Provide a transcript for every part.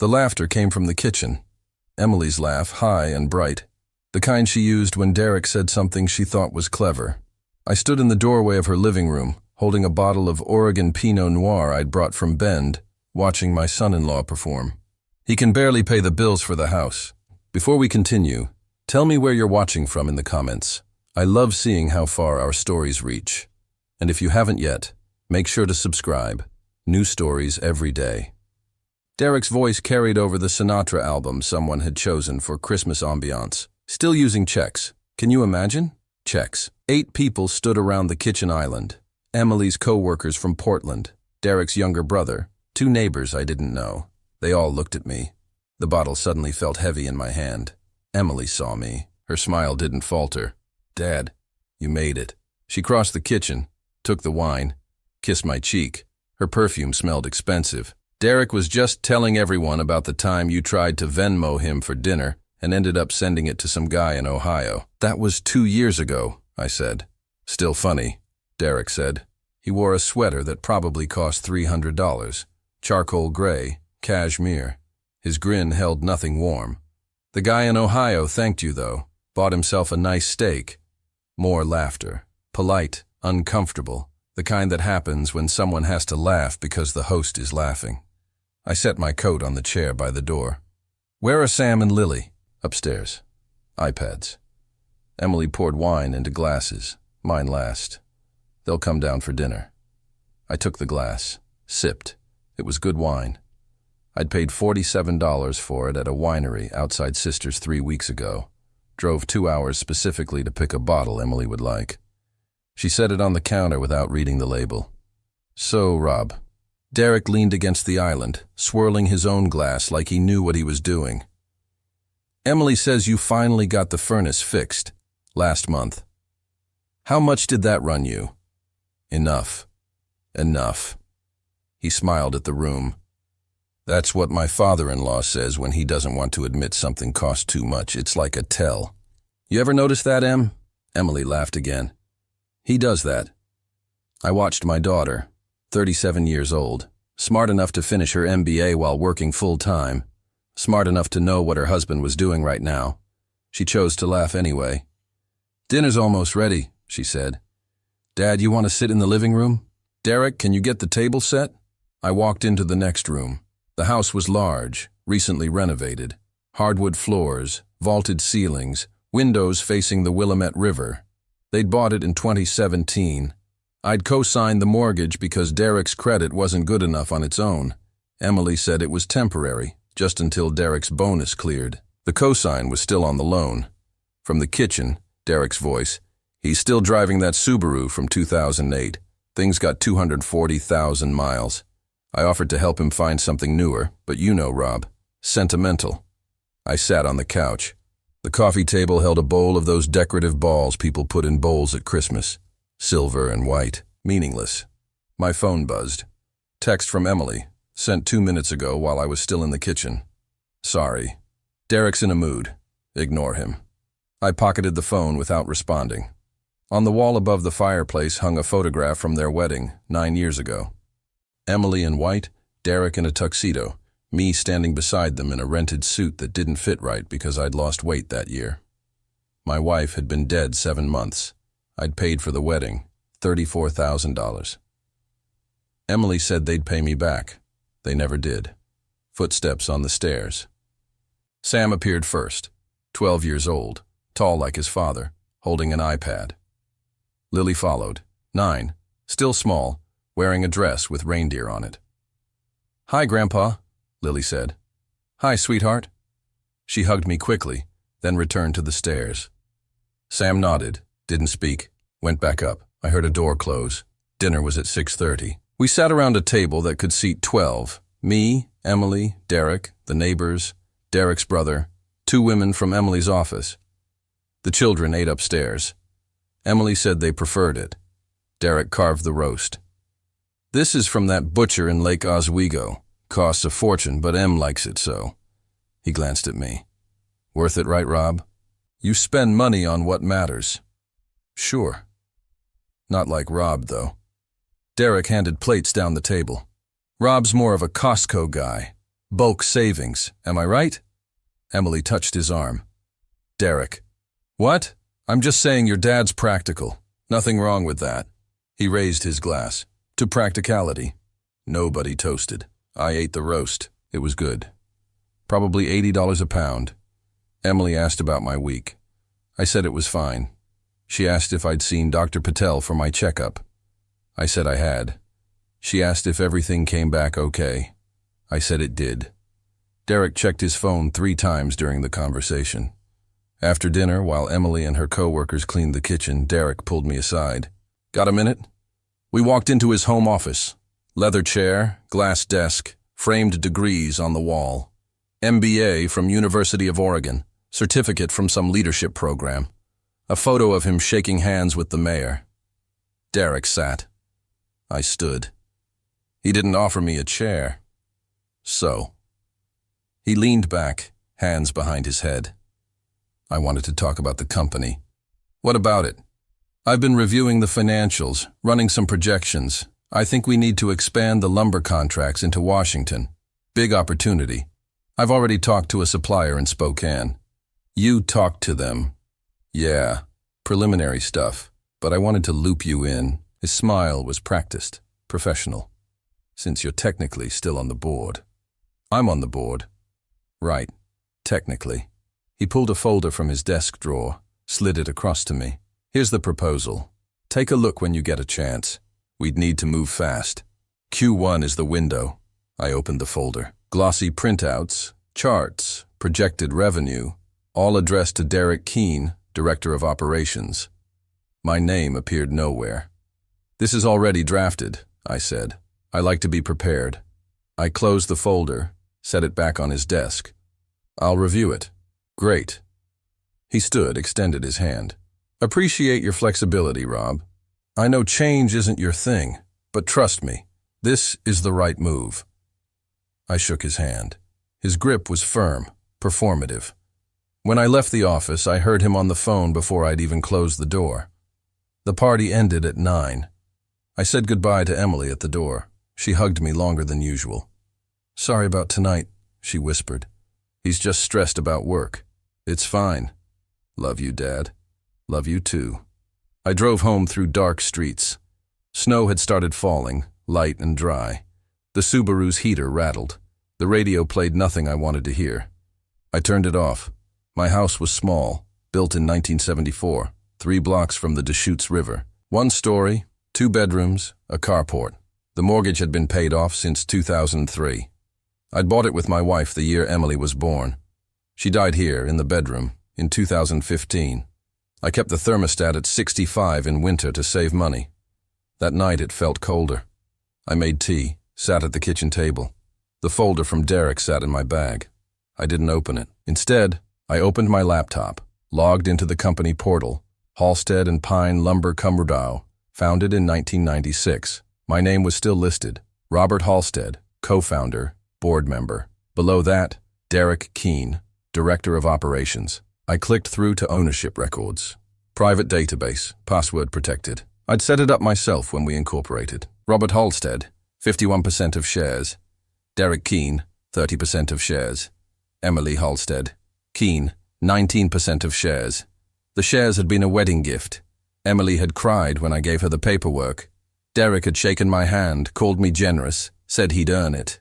The laughter came from the kitchen. Emily's laugh, high and bright. The kind she used when Derek said something she thought was clever. I stood in the doorway of her living room, holding a bottle of Oregon Pinot Noir I'd brought from Bend, watching my son-in-law perform. He can barely pay the bills for the house. Before we continue, tell me where you're watching from in the comments. I love seeing how far our stories reach. And if you haven't yet, make sure to subscribe. New stories every day. Derek's voice carried over the Sinatra album someone had chosen for Christmas ambiance. Still using checks. Can you imagine? Checks. 8 people stood around the kitchen island. Emily's co-workers from Portland, Derek's younger brother, 2 neighbors I didn't know. They all looked at me. The bottle suddenly felt heavy in my hand. Emily saw me. Her smile didn't falter. "Dad, you made it." She crossed the kitchen, took the wine, kissed my cheek. Her perfume smelled expensive. "Derek was just telling everyone about the time you tried to Venmo him for dinner and ended up sending it to some guy in Ohio." "That was 2 years ago," I said. "Still funny," Derek said. He wore a sweater that probably cost $300. Charcoal gray, cashmere. His grin held nothing warm. "The guy in Ohio thanked you, though. Bought himself a nice steak." More laughter. Polite, uncomfortable. The kind that happens when someone has to laugh because the host is laughing. I set my coat on the chair by the door. "Where are Sam and Lily?" "Upstairs. iPads." Emily poured wine into glasses, mine last. "They'll come down for dinner." I took the glass, sipped. It was good wine. I'd paid $47 for it at a winery outside Sisters 3 weeks ago. Drove 2 hours specifically to pick a bottle Emily would like. She set it on the counter without reading the label. "So, Rob." Derek leaned against the island, swirling his own glass like he knew what he was doing. "Emily says you finally got the furnace fixed last month. How much did that run you?" "Enough. Enough." He smiled at the room. "That's what my father-in-law says when he doesn't want to admit something costs too much. It's like a tell." "You ever notice that, Em?" Emily laughed again. "He does that." I watched my daughter, 37 years old, smart enough to finish her MBA while working full-time, smart enough to know what her husband was doing right now. She chose to laugh anyway. "Dinner's almost ready," she said. "Dad, you want to sit in the living room? Derek, can you get the table set?" I walked into the next room. The house was large, recently renovated. Hardwood floors, vaulted ceilings, windows facing the Willamette River. They'd bought it in 2017. I'd co-signed the mortgage because Derek's credit wasn't good enough on its own. Emily said it was temporary, just until Derek's bonus cleared. The co-sign was still on the loan. From the kitchen, Derek's voice, "He's still driving that Subaru from 2008. Thing's got 240,000 miles. I offered to help him find something newer, but you know, Rob, sentimental." I sat on the couch. The coffee table held a bowl of those decorative balls people put in bowls at Christmas. Silver and white, meaningless. My phone buzzed. Text from Emily, sent 2 minutes ago while I was still in the kitchen. "Sorry. Derek's in a mood. Ignore him." I pocketed the phone without responding. On the wall above the fireplace hung a photograph from their wedding 9 years ago. Emily in white, Derek in a tuxedo, me standing beside them in a rented suit that didn't fit right because I'd lost weight that year. My wife had been dead 7 months. I'd paid for the wedding, $34,000. Emily said they'd pay me back. They never did. Footsteps on the stairs. Sam appeared first, 12 years old, tall like his father, holding an iPad. Lily followed, 9, still small, wearing a dress with reindeer on it. "Hi, Grandpa," Lily said. "Hi, sweetheart." She hugged me quickly, then returned to the stairs. Sam nodded, didn't speak, went back up. I heard a door close. Dinner was at 6:30. We sat around a table that could seat 12. Me, Emily, Derek, the neighbors, Derek's brother, 2 women from Emily's office. The children ate upstairs. Emily said they preferred it. Derek carved the roast. "This is from that butcher in Lake Oswego. Costs a fortune, but Em likes it so." He glanced at me. "Worth it, right, Rob? You spend money on what matters." "Sure." Not like Rob, though. Derek handed plates down the table. "Rob's more of a Costco guy. Bulk savings, am I right? Emily touched his arm. Derek. What? I'm just saying your dad's practical. Nothing wrong with that. He raised his glass. To practicality. Nobody toasted. I ate the roast. It was good. Probably $80 a pound. Emily asked about my week. I said it was fine. She asked if I'd seen Dr. Patel for my checkup. I said I had. She asked if everything came back okay. I said it did. Derek checked his phone 3 times during the conversation. After dinner, while Emily and her co-workers cleaned the kitchen, Derek pulled me aside. Got a minute? We walked into his home office. Leather chair, glass desk, framed degrees on the wall. MBA from University of Oregon, certificate from some leadership program. A photo of him shaking hands with the mayor. Derek sat. I stood. He didn't offer me a chair. So. He leaned back, hands behind his head. I wanted to talk about the company. What about it? I've been reviewing the financials, running some projections. I think we need to expand the lumber contracts into Washington. Big opportunity. I've already talked to a supplier in Spokane. You talked to them. Yeah, preliminary stuff, but I wanted to loop you in. His smile was practiced, professional. Since you're technically still on the board. I'm on the board. Right, technically. He pulled a folder from his desk drawer, slid it across to me. Here's the proposal. Take a look when you get a chance. We'd need to move fast. Q1 is the window. I opened the folder. Glossy printouts, charts, projected revenue, all addressed to Derek Keene, Director of Operations. My name appeared nowhere. This is already drafted, I said. I like to be prepared. I closed the folder, set it back on his desk. I'll review it. Great. He stood, extended his hand. Appreciate your flexibility, Rob. I know change isn't your thing, but trust me, this is the right move. I shook his hand. His grip was firm, performative. When I left the office, I heard him on the phone before I'd even closed the door. The party ended at 9. I said goodbye to Emily at the door. She hugged me longer than usual. Sorry about tonight, she whispered. He's just stressed about work. It's fine. Love you, Dad. Love you too. I drove home through dark streets. Snow had started falling, light and dry. The Subaru's heater rattled. The radio played nothing I wanted to hear. I turned it off. My house was small, built in 1974, 3 blocks from the Deschutes River. 1 story, 2 bedrooms, a carport. The mortgage had been paid off since 2003. I'd bought it with my wife the year Emily was born. She died here, in the bedroom, in 2015. I kept the thermostat at 65 in winter to save money. That night it felt colder. I made tea, sat at the kitchen table. The folder from Derek sat in my bag. I didn't open it. Instead, I opened my laptop, logged into the company portal, Halstead and Pine Lumber Cumberdow, founded in 1996. My name was still listed, Robert Halstead, co-founder, board member. Below that, Derek Keene, Director of Operations. I clicked through to ownership records. Private database, password protected. I'd set it up myself when we incorporated. Robert Halstead, 51% of shares. Derek Keene, 30% of shares. Emily Halstead. Keene, 19% of shares. The shares had been a wedding gift. Emily had cried when I gave her the paperwork. Derek had shaken my hand, called me generous, said he'd earn it.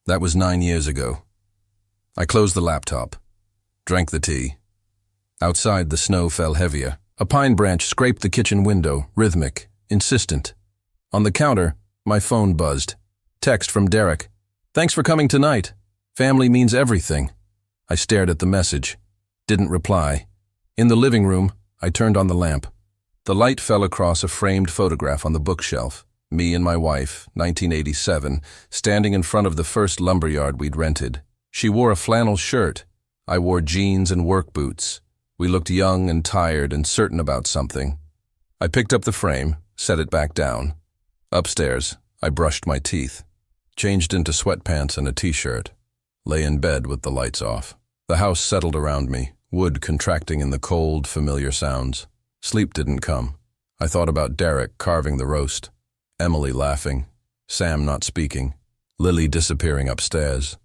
That was 9 years ago. I closed the laptop, drank the tea. Outside, the snow fell heavier. A pine branch scraped the kitchen window, rhythmic, insistent. On the counter, my phone buzzed. Text from Derek. Thanks for coming tonight. Family means everything. I stared at the message. Didn't reply. In the living room, I turned on the lamp. The light fell across a framed photograph on the bookshelf. Me and my wife, 1987, standing in front of the first lumberyard we'd rented. She wore a flannel shirt. I wore jeans and work boots. We looked young and tired and certain about something. I picked up the frame, set it back down. Upstairs, I brushed my teeth, changed into sweatpants and a t-shirt, lay in bed with the lights off. The house settled around me, wood contracting in the cold, familiar sounds. Sleep didn't come. I thought about Derek carving the roast, Emily laughing, Sam not speaking, Lily disappearing upstairs.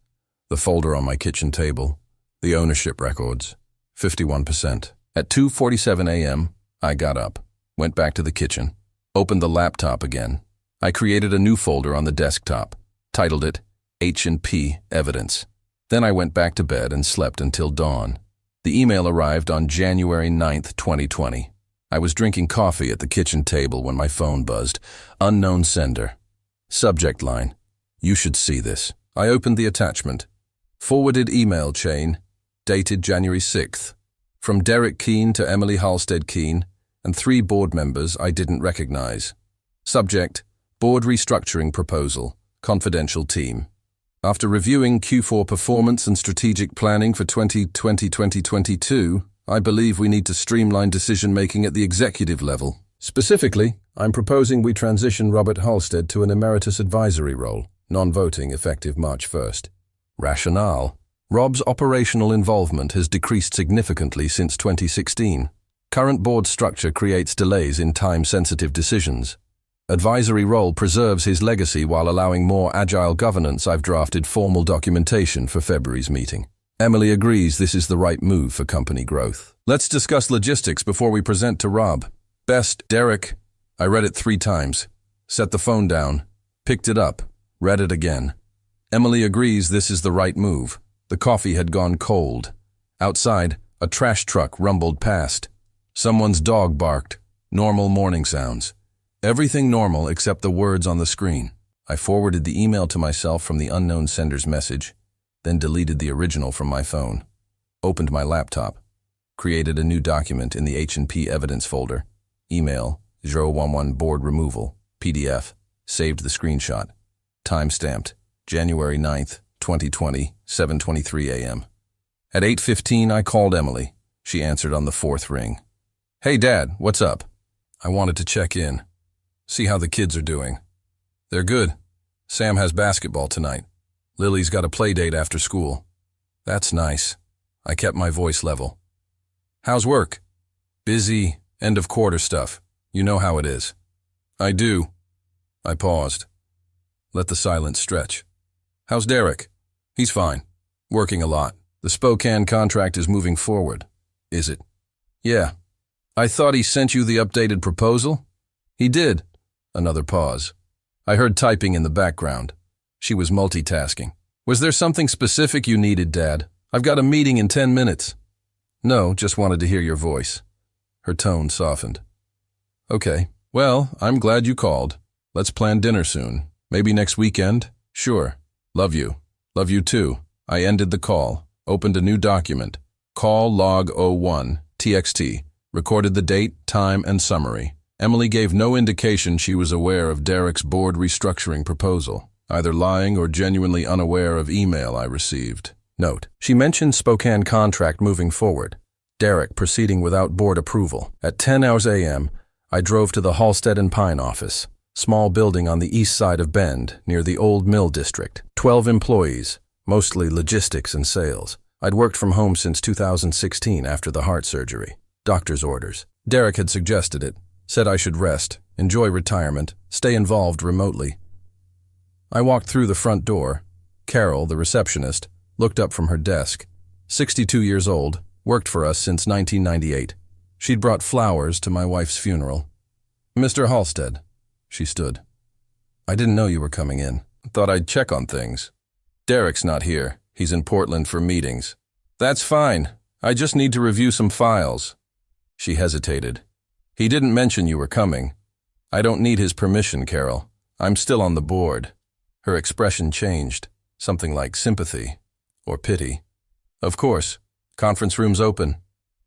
The folder on my kitchen table. The ownership records. 51%. At 2:47 a.m., I got up, went back to the kitchen, opened the laptop again. I created a new folder on the desktop, titled it H&P Evidence. Then I went back to bed and slept until dawn. The email arrived on January 9th, 2020. I was drinking coffee at the kitchen table when my phone buzzed. Unknown sender. Subject line: You should see this. I opened the attachment. Forwarded email chain, dated January 6th. From Derek Keene to Emily Halstead Keene, and 3 board members I didn't recognize. Subject: Board restructuring proposal, confidential team. After reviewing Q4 performance and strategic planning for 2020-2022, I believe we need to streamline decision-making at the executive level. Specifically, I'm proposing we transition Robert Halstead to an emeritus advisory role, non-voting effective March 1st. Rationale: Rob's operational involvement has decreased significantly since 2016. Current board structure creates delays in time-sensitive decisions. Advisory role preserves his legacy while allowing more agile governance. I've drafted formal documentation for February's meeting. Emily agrees this is the right move for company growth. Let's discuss logistics before we present to Rob. Best, Derek. I read it 3 times. Set the phone down. Picked it up. Read it again. Emily agrees this is the right move. The coffee had gone cold. Outside, a trash truck rumbled past. Someone's dog barked. Normal morning sounds. Everything normal except the words on the screen. I forwarded the email to myself from the unknown sender's message, then deleted the original from my phone. Opened my laptop. Created a new document in the H&P evidence folder. Email, 011 board removal, PDF. Saved the screenshot. Timestamped, January 9th, 2020, 7:23 a.m. At 8:15, I called Emily. She answered on the 4th ring. Hey, Dad, what's up? I wanted to check in. See how the kids are doing. They're good. Sam has basketball tonight. Lily's got a play date after school. That's nice. I kept my voice level. How's work? Busy, end of quarter stuff. You know how it is. I do. I paused. Let the silence stretch. How's Derek? He's fine. Working a lot. The Spokane contract is moving forward. Is it? Yeah. I thought he sent you the updated proposal? He did. Another pause. I heard typing in the background. She was multitasking. Was there something specific you needed, Dad? I've got a meeting in 10 minutes. No, just wanted to hear your voice. Her tone softened. Okay. Well, I'm glad you called. Let's plan dinner soon. Maybe next weekend? Sure. Love you. Love you too. I ended the call. Opened a new document. Call log 01, TXT. Recorded the date, time, and summary. Emily gave no indication she was aware of Derek's board restructuring proposal, either lying or genuinely unaware of email I received. Note: she mentioned Spokane contract moving forward. Derek proceeding without board approval. At 10 a.m., I drove to the Halstead and Pine office, small building on the east side of Bend, near the Old Mill District. 12 employees, mostly logistics and sales. I'd worked from home since 2016 after the heart surgery. Doctor's orders. Derek had suggested it. Said I should rest, enjoy retirement, stay involved remotely. I walked through the front door. Carol, the receptionist, looked up from her desk. 62 years old, worked for us since 1998. She'd brought flowers to my wife's funeral. Mr. Halstead. She stood. I didn't know you were coming in. Thought I'd check on things. Derek's not here. He's in Portland for meetings. That's fine. I just need to review some files. She hesitated. He didn't mention you were coming. I don't need his permission, Carol. I'm still on the board. Her expression changed, something like sympathy or pity. Of course. Conference room's open.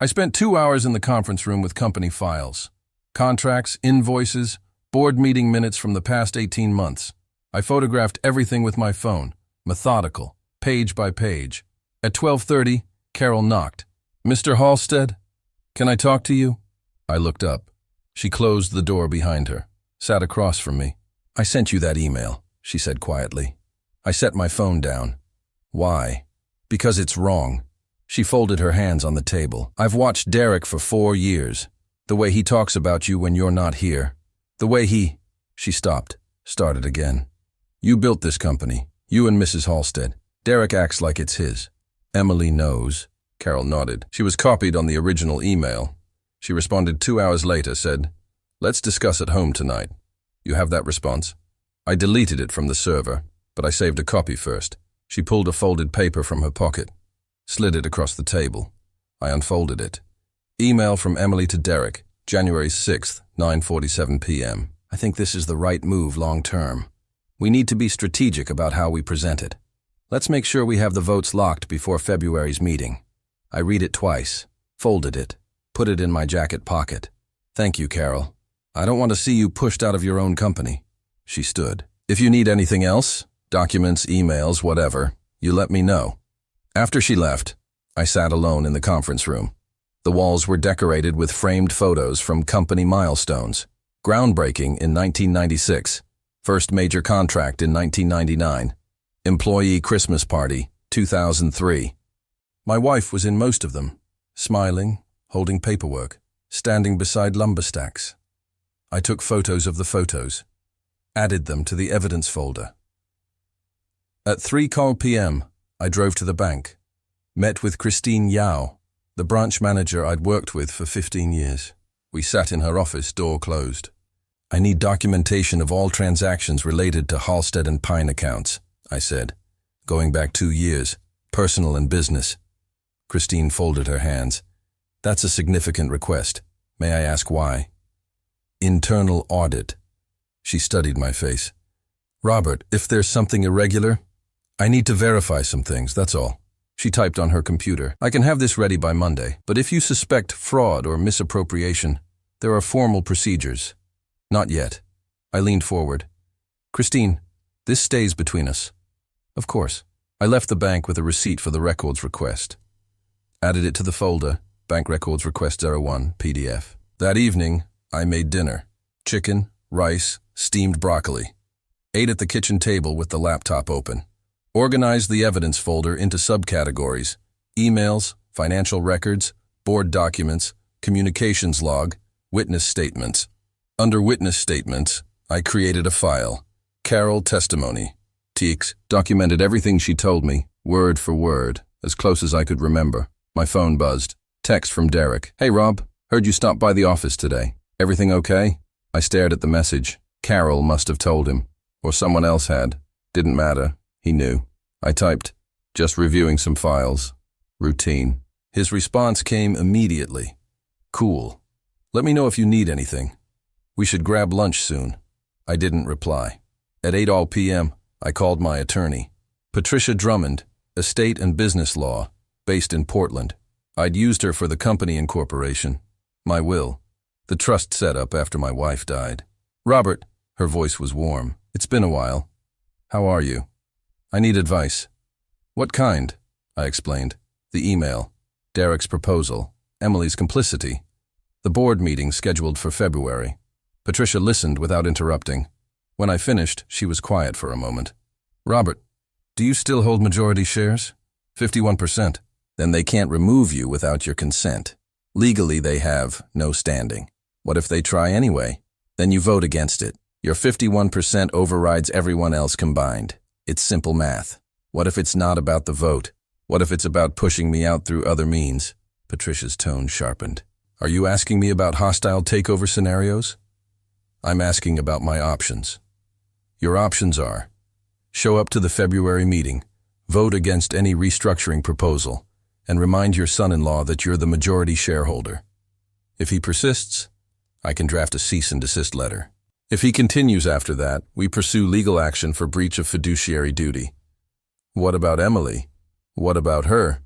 I spent 2 hours in the conference room with company files. Contracts, invoices, board meeting minutes from the past 18 months. I photographed everything with my phone, methodical, page by page. At 12:30, Carol knocked. Mr. Halstead, can I talk to you? I looked up. She closed the door behind her, sat across from me. I sent you that email, she said quietly. I set my phone down. Why? Because it's wrong. She folded her hands on the table. I've watched Derek for 4 years. The way he talks about you when you're not here. The way he... She stopped, started again. You built this company, you and Mrs. Halstead. Derek acts like it's his. Emily knows. Carol nodded. She was copied on the original email. She responded 2 hours later, said, "Let's discuss at home tonight." You have that response? I deleted it from the server, but I saved a copy first. She pulled a folded paper from her pocket, slid it across the table. I unfolded it. Email from Emily to Derek, January 6th, 9:47 p.m. I think this is the right move long term. We need to be strategic about how we present it. Let's make sure we have the votes locked before February's meeting. I read it twice, folded it, put it in my jacket pocket. Thank you, Carol. I don't want to see you pushed out of your own company. She stood. If you need anything else, documents, emails, whatever, you let me know. After she left, I sat alone in the conference room. The walls were decorated with framed photos from company milestones. Groundbreaking in 1996. First major contract in 1999. Employee Christmas party, 2003. My wife was in most of them, smiling, holding paperwork, standing beside lumber stacks. I took photos of the photos, added them to the evidence folder. At 3 p.m., I drove to the bank, met with Christine Yao, the branch manager I'd worked with for 15 years. We sat in her office, door closed. I need documentation of all transactions related to Halstead and Pine accounts, I said, going back 2 years, personal and business. Christine folded her hands. That's a significant request. May I ask why? Internal audit. She studied my face. Robert, if there's something irregular, I need to verify some things, that's all. She typed on her computer. I can have this ready by Monday, but if you suspect fraud or misappropriation, there are formal procedures. Not yet. I leaned forward. Christine, this stays between us. Of course. I left the bank with a receipt for the records request. Added it to the folder, Bank Records Request 01, PDF. That evening, I made dinner. Chicken, rice, steamed broccoli. Ate at the kitchen table with the laptop open. Organized the evidence folder into subcategories: emails, financial records, board documents, communications log, witness statements. Under witness statements, I created a file. Carol testimony. Teeks documented everything she told me, word for word, as close as I could remember. My phone buzzed. Text from Derek. Hey Rob, heard you stopped by the office today. Everything okay? I stared at the message. Carol must have told him. Or someone else had. Didn't matter. He knew. I typed, just reviewing some files. Routine. His response came immediately. Cool. Let me know if you need anything. We should grab lunch soon. I didn't reply. At 8 p.m., I called my attorney. Patricia Drummond, estate and business law, based in Portland. I'd used her for the company incorporation, my will, the trust set up after my wife died. Robert, her voice was warm. It's been a while. How are you? I need advice. What kind? I explained. The email, Derek's proposal, Emily's complicity, the board meeting scheduled for February. Patricia listened without interrupting. When I finished, she was quiet for a moment. Robert, do you still hold majority shares? 51%. Then they can't remove you without your consent. Legally, they have no standing. What if they try anyway? Then you vote against it. Your 51% overrides everyone else combined. It's simple math. What if it's not about the vote? What if it's about pushing me out through other means? Patricia's tone sharpened. Are you asking me about hostile takeover scenarios? I'm asking about my options. Your options are: show up to the February meeting, vote against any restructuring proposal, and remind your son-in-law that you're the majority shareholder. If he persists, I can draft a cease and desist letter. If he continues after that, we pursue legal action for breach of fiduciary duty. What about Emily? What about her?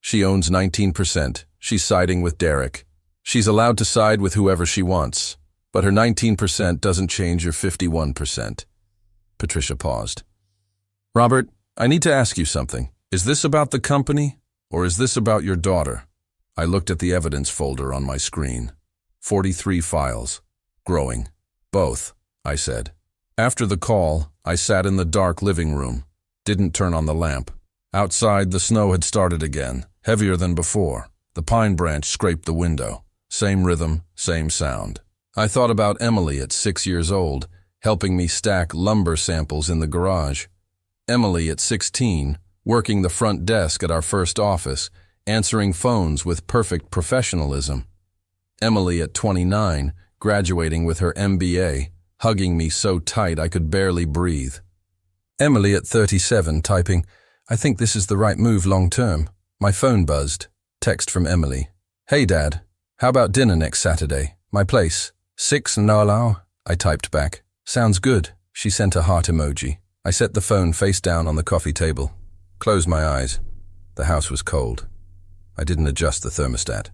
She owns 19%. She's siding with Derek. She's allowed to side with whoever she wants, but her 19% doesn't change your 51%. Patricia paused. Robert, I need to ask you something. Is this about the company, or is this about your daughter? I looked at the evidence folder on my screen. 43 files. Growing. Both, I said. After the call, I sat in the dark living room. Didn't turn on the lamp. Outside, the snow had started again, heavier than before. The pine branch scraped the window. Same rhythm, same sound. I thought about Emily at 6 years old, helping me stack lumber samples in the garage. Emily at 16, working the front desk at our first office, answering phones with perfect professionalism. Emily at 29, graduating with her MBA, hugging me so tight I could barely breathe. Emily at 37, typing, "I think this is the right move long term." My phone buzzed. Text from Emily. "Hey Dad, how about dinner next Saturday? My place. 6 Narlau?" I typed back. "Sounds good." She sent a heart emoji. I set the phone face down on the coffee table. Closed my eyes. The house was cold. I didn't adjust the thermostat.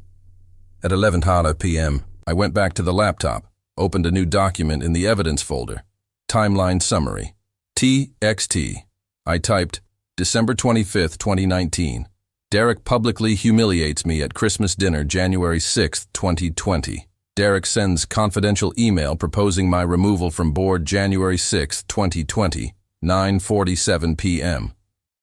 At 11:00 p.m., I went back to the laptop, opened a new document in the evidence folder. Timeline summary. TXT. I typed, December 25th, 2019. Derek publicly humiliates me at Christmas dinner January 6th, 2020. Derek sends confidential email proposing my removal from board January 6th, 2020, 9:47 p.m.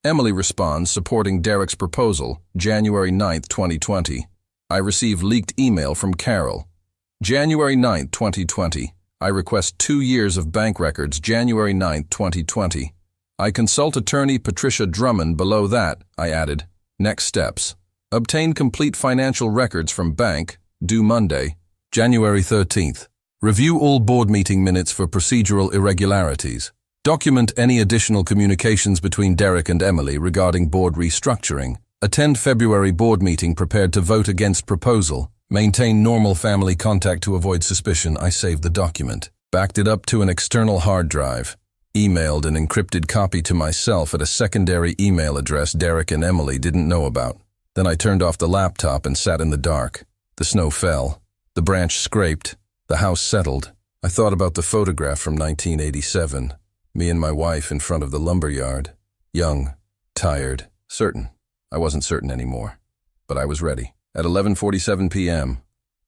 Emily responds supporting Derek's proposal January 9th, 2020. I receive leaked email from Carol. January 9th, 2020. I request 2 years of bank records January 9th, 2020. I consult attorney Patricia Drummond. Below that, I added, next steps. Obtain complete financial records from bank, due Monday, January 13th. Review all board meeting minutes for procedural irregularities. Document any additional communications between Derek and Emily regarding board restructuring. Attend February board meeting prepared to vote against proposal. Maintain normal family contact to avoid suspicion. I saved the document. Backed it up to an external hard drive. Emailed an encrypted copy to myself at a secondary email address Derek and Emily didn't know about. Then I turned off the laptop and sat in the dark. The snow fell. The branch scraped. The house settled. I thought about the photograph from 1987. Me and my wife in front of the lumberyard. Young, tired, certain. I wasn't certain anymore. But I was ready. At 11:47 p.m.,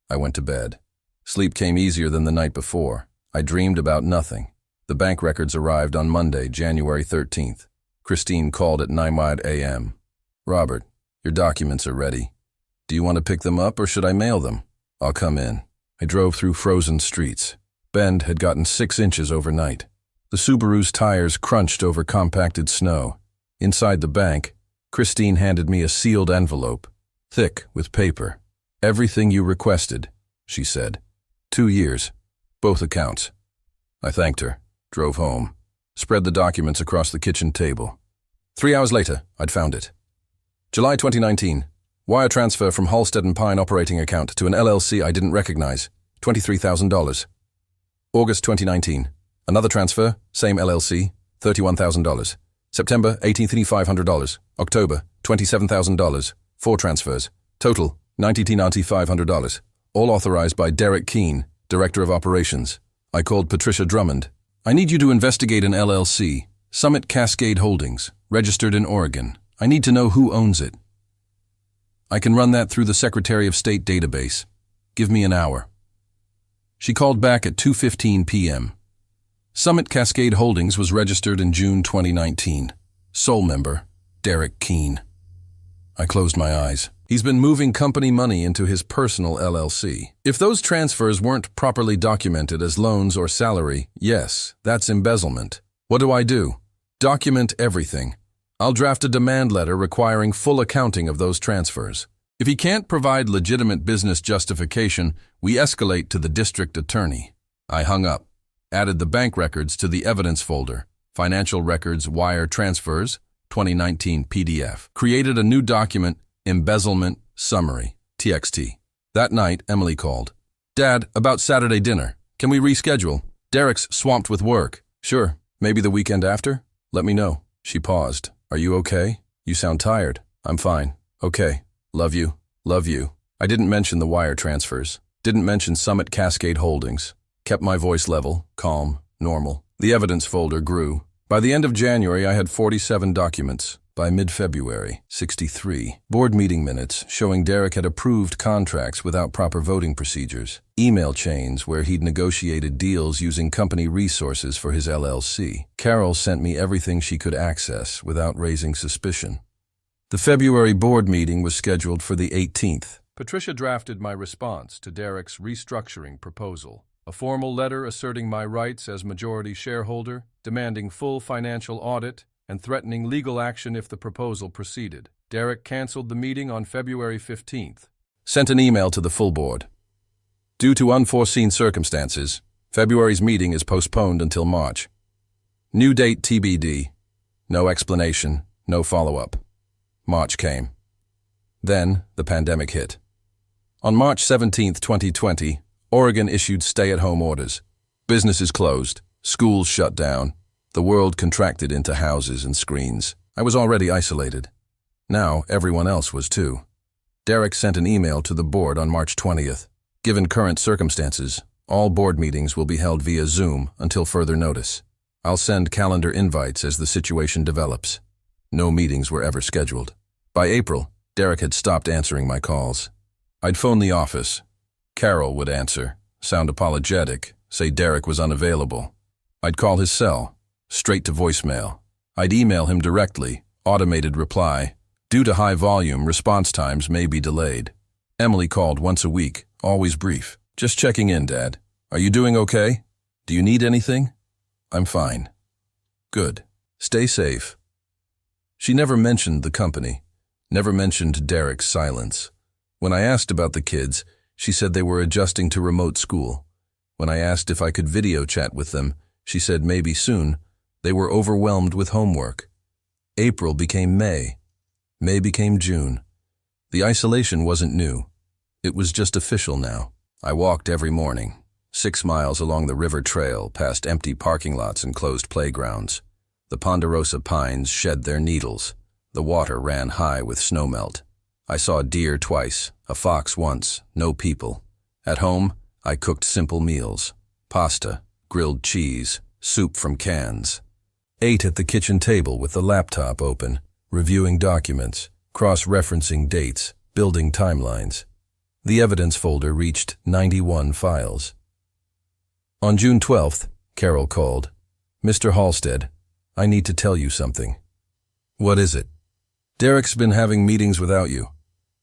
I went to bed. Sleep came easier than the night before. I dreamed about nothing. The bank records arrived on Monday, January 13th. Christine called at 9 a.m. "Robert, your documents are ready. Do you want to pick them up or should I mail them?" "I'll come in." I drove through frozen streets. Bend had gotten 6 inches overnight. The Subaru's tires crunched over compacted snow. Inside the bank, Christine handed me a sealed envelope, thick with paper. "Everything you requested," she said. 2 years, both accounts. I thanked her, drove home, spread the documents across the kitchen table. 3 hours later, I'd found it. July 2019. Wire transfer from Halstead and Pine operating account to an LLC I didn't recognize, $23,000. August 2019. Another transfer, same LLC, $31,000. September, $18,500. October, $27,000. 4 transfers. Total, $90,500. All authorized by Derek Keene, Director of Operations. I called Patricia Drummond. "I need you to investigate an LLC, Summit Cascade Holdings, registered in Oregon. I need to know who owns it. I can run that through the Secretary of State database. Give me an hour." She called back at 2:15 p.m. Summit Cascade Holdings was registered in June 2019. Sole member, Derek Keene. I closed my eyes. He's been moving company money into his personal LLC. If those transfers weren't properly documented as loans or salary, yes, that's embezzlement. What do? Document everything. I'll draft a demand letter requiring full accounting of those transfers. If he can't provide legitimate business justification, we escalate to the district attorney. I hung up, added the bank records to the evidence folder, financial records, wire transfers, 2019 PDF. Created a new document, embezzlement summary, TXT. That night, Emily called. "Dad, about Saturday dinner. Can we reschedule? Derek's swamped with work." "Sure. Maybe the weekend after? Let me know." She paused. "Are you okay? You sound tired." "I'm fine. Okay. Love you. Love you." I didn't mention the wire transfers. Didn't mention Summit Cascade Holdings. Kept my voice level, calm, normal. The evidence folder grew. By the end of January, I had 47 documents. By mid-February, 63. Board meeting minutes showing Derek had approved contracts without proper voting procedures. Email chains where he'd negotiated deals using company resources for his LLC. Carol sent me everything she could access without raising suspicion. The February board meeting was scheduled for the 18th. Patricia drafted my response to Derek's restructuring proposal. A formal letter asserting my rights as majority shareholder, demanding full financial audit, and threatening legal action if the proposal proceeded. Derek canceled the meeting on February 15th. Sent an email to the full board. Due to unforeseen circumstances, February's meeting is postponed until March. New date TBD. No explanation, no follow-up. March came. Then, the pandemic hit. On March 17, 2020, Oregon issued stay-at-home orders. Businesses closed, schools shut down, the world contracted into houses and screens. I was already isolated. Now, everyone else was too. Derek sent an email to the board on March 20th. Given current circumstances, all board meetings will be held via Zoom until further notice. I'll send calendar invites as the situation develops. No meetings were ever scheduled. By April, Derek had stopped answering my calls. I'd phone the office. Carol would answer, sound apologetic, say Derek was unavailable. I'd call his cell, straight to voicemail. I'd email him directly, automated reply. Due to high volume, response times may be delayed. Emily called once a week, always brief. Just checking in, Dad. Are you doing okay? Do you need anything? I'm fine. Good. Stay safe. She never mentioned the company, never mentioned Derek's silence. When I asked about the kids, she said they were adjusting to remote school. When I asked if I could video chat with them, she said maybe soon. They were overwhelmed with homework. April became May. May became June. The isolation wasn't new. It was just official now. I walked every morning, 6 miles along the river trail past empty parking lots and closed playgrounds. The ponderosa pines shed their needles. The water ran high with snowmelt. I saw a deer twice, a fox once, no people. At home, I cooked simple meals: pasta, grilled cheese, soup from cans. Ate at the kitchen table with the laptop open, reviewing documents, cross-referencing dates, building timelines. The evidence folder reached 91 files. On June 12th, Carol called. Mr. Halstead, I need to tell you something. What is it? Derek's been having meetings without you.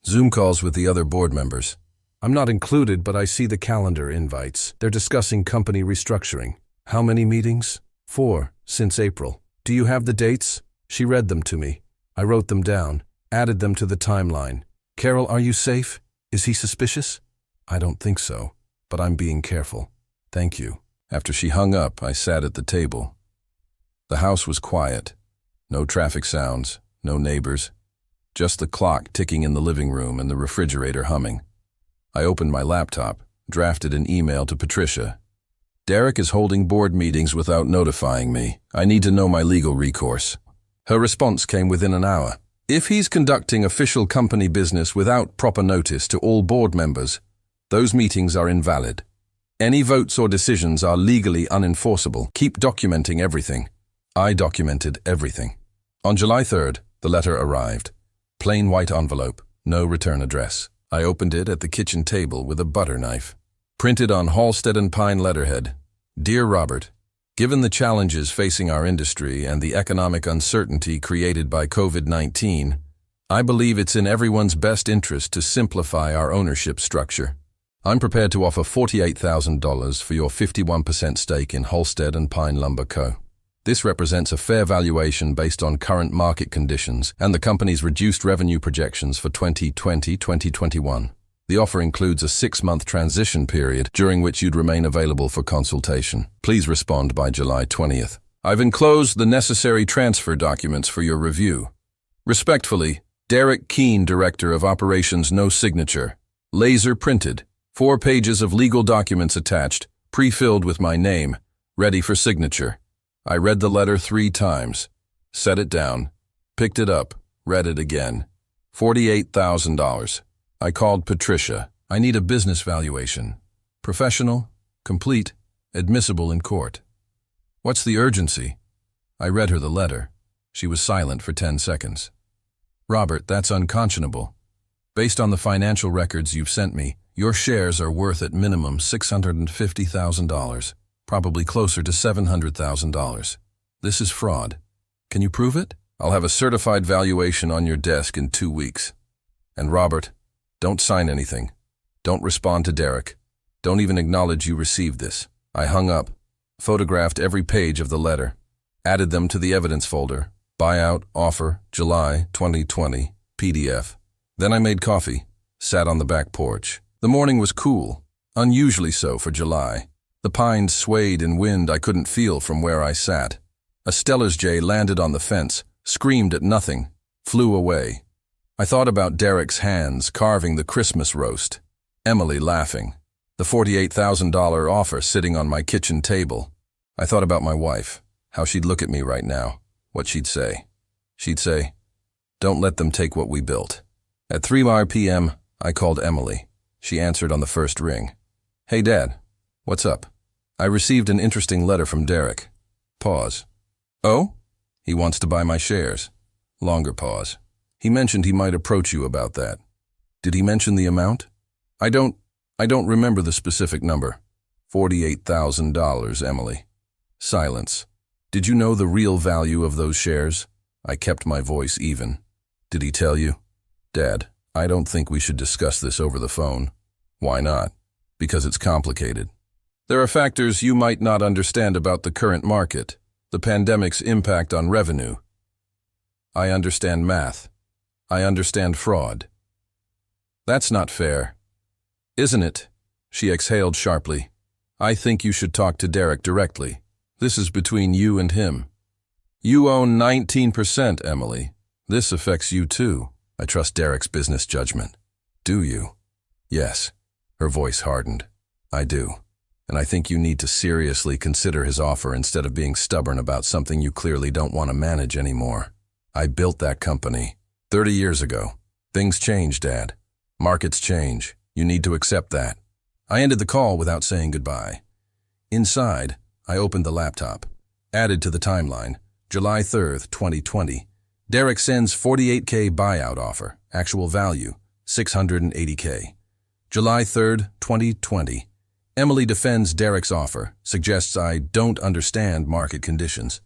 Zoom calls with the other board members. I'm not included, but I see the calendar invites. They're discussing company restructuring. How many meetings? 4, since April. Do you have the dates? She read them to me. I wrote them down, added them to the timeline. Carol, are you safe? Is he suspicious? I don't think so, but I'm being careful. Thank you. After she hung up, I sat at the table. The house was quiet. No traffic sounds, no neighbors. Just the clock ticking in the living room and the refrigerator humming. I opened my laptop, drafted an email to Patricia. Derek is holding board meetings without notifying me. I need to know my legal recourse. Her response came within an hour. If he's conducting official company business without proper notice to all board members, those meetings are invalid. Any votes or decisions are legally unenforceable. Keep documenting everything. I documented everything. On July 3rd, the letter arrived. Plain white envelope, no return address. I opened it at the kitchen table with a butter knife. Printed on Halstead and Pine letterhead. Dear Robert, given the challenges facing our industry and the economic uncertainty created by COVID-19, I believe it's in everyone's best interest to simplify our ownership structure. I'm prepared to offer $48,000 for your 51% stake in Halstead and Pine Lumber Co. This represents a fair valuation based on current market conditions and the company's reduced revenue projections for 2020-2021. The offer includes a 6-month transition period during which you'd remain available for consultation. Please respond by July 20th. I've enclosed the necessary transfer documents for your review. Respectfully, Derek Keene, Director of Operations, no signature. Laser printed. 4 pages of legal documents attached, pre-filled with my name, ready for signature. I read the letter 3 times, set it down, picked it up, read it again. $48,000. I called Patricia. I need a business valuation. Professional, complete, admissible in court. What's the urgency? I read her the letter. She was silent for 10 seconds. Robert, that's unconscionable. Based on the financial records you've sent me, your shares are worth at minimum $650,000, probably closer to $700,000. This is fraud. Can you prove it? I'll have a certified valuation on your desk in 2 weeks. And Robert, don't sign anything. Don't respond to Derek. Don't even acknowledge you received this. I hung up, photographed every page of the letter, added them to the evidence folder, Buyout offer, July 2020, PDF. Then I made coffee, sat on the back porch. The morning was cool, unusually so for July. The pines swayed in wind I couldn't feel from where I sat. A Stellar's jay landed on the fence, screamed at nothing, flew away. I thought about Derek's hands carving the Christmas roast, Emily laughing, the $48,000 offer sitting on my kitchen table. I thought about my wife, how she'd look at me right now, what she'd say. She'd say, "Don't let them take what we built." At 3 p.m., I called Emily. She answered on the first ring. "Hey, Dad, what's up?" "I received an interesting letter from Derek." Pause. "Oh? He wants to buy my shares." Longer pause. "He mentioned he might approach you about that." "Did he mention the amount?" I don't remember the specific number." $48,000, Emily. Silence. "Did you know the real value of those shares?" I kept my voice even. "Did he tell you?" "Dad, I don't think we should discuss this over the phone." "Why not?" "Because it's complicated. There are factors you might not understand about the current market, the pandemic's impact on revenue." "I understand math. I understand fraud." "That's not fair." "Isn't it?" She exhaled sharply. "I think you should talk to Derek directly. This is between you and him." "You own 19%, Emily. This affects you too." "I trust Derek's business judgment." "Do you?" "Yes." Her voice hardened. "I do. And I think you need to seriously consider his offer instead of being stubborn about something you clearly don't want to manage anymore. I built that company 30 years ago. Things change, Dad. Markets change. You need to accept that." I ended the call without saying goodbye. Inside, I opened the laptop. Added to the timeline, July 3rd, 2020. Derek sends $48K buyout offer. Actual value, $680K. July 3rd, 2020. Emily defends Derek's offer, suggests I don't understand market conditions.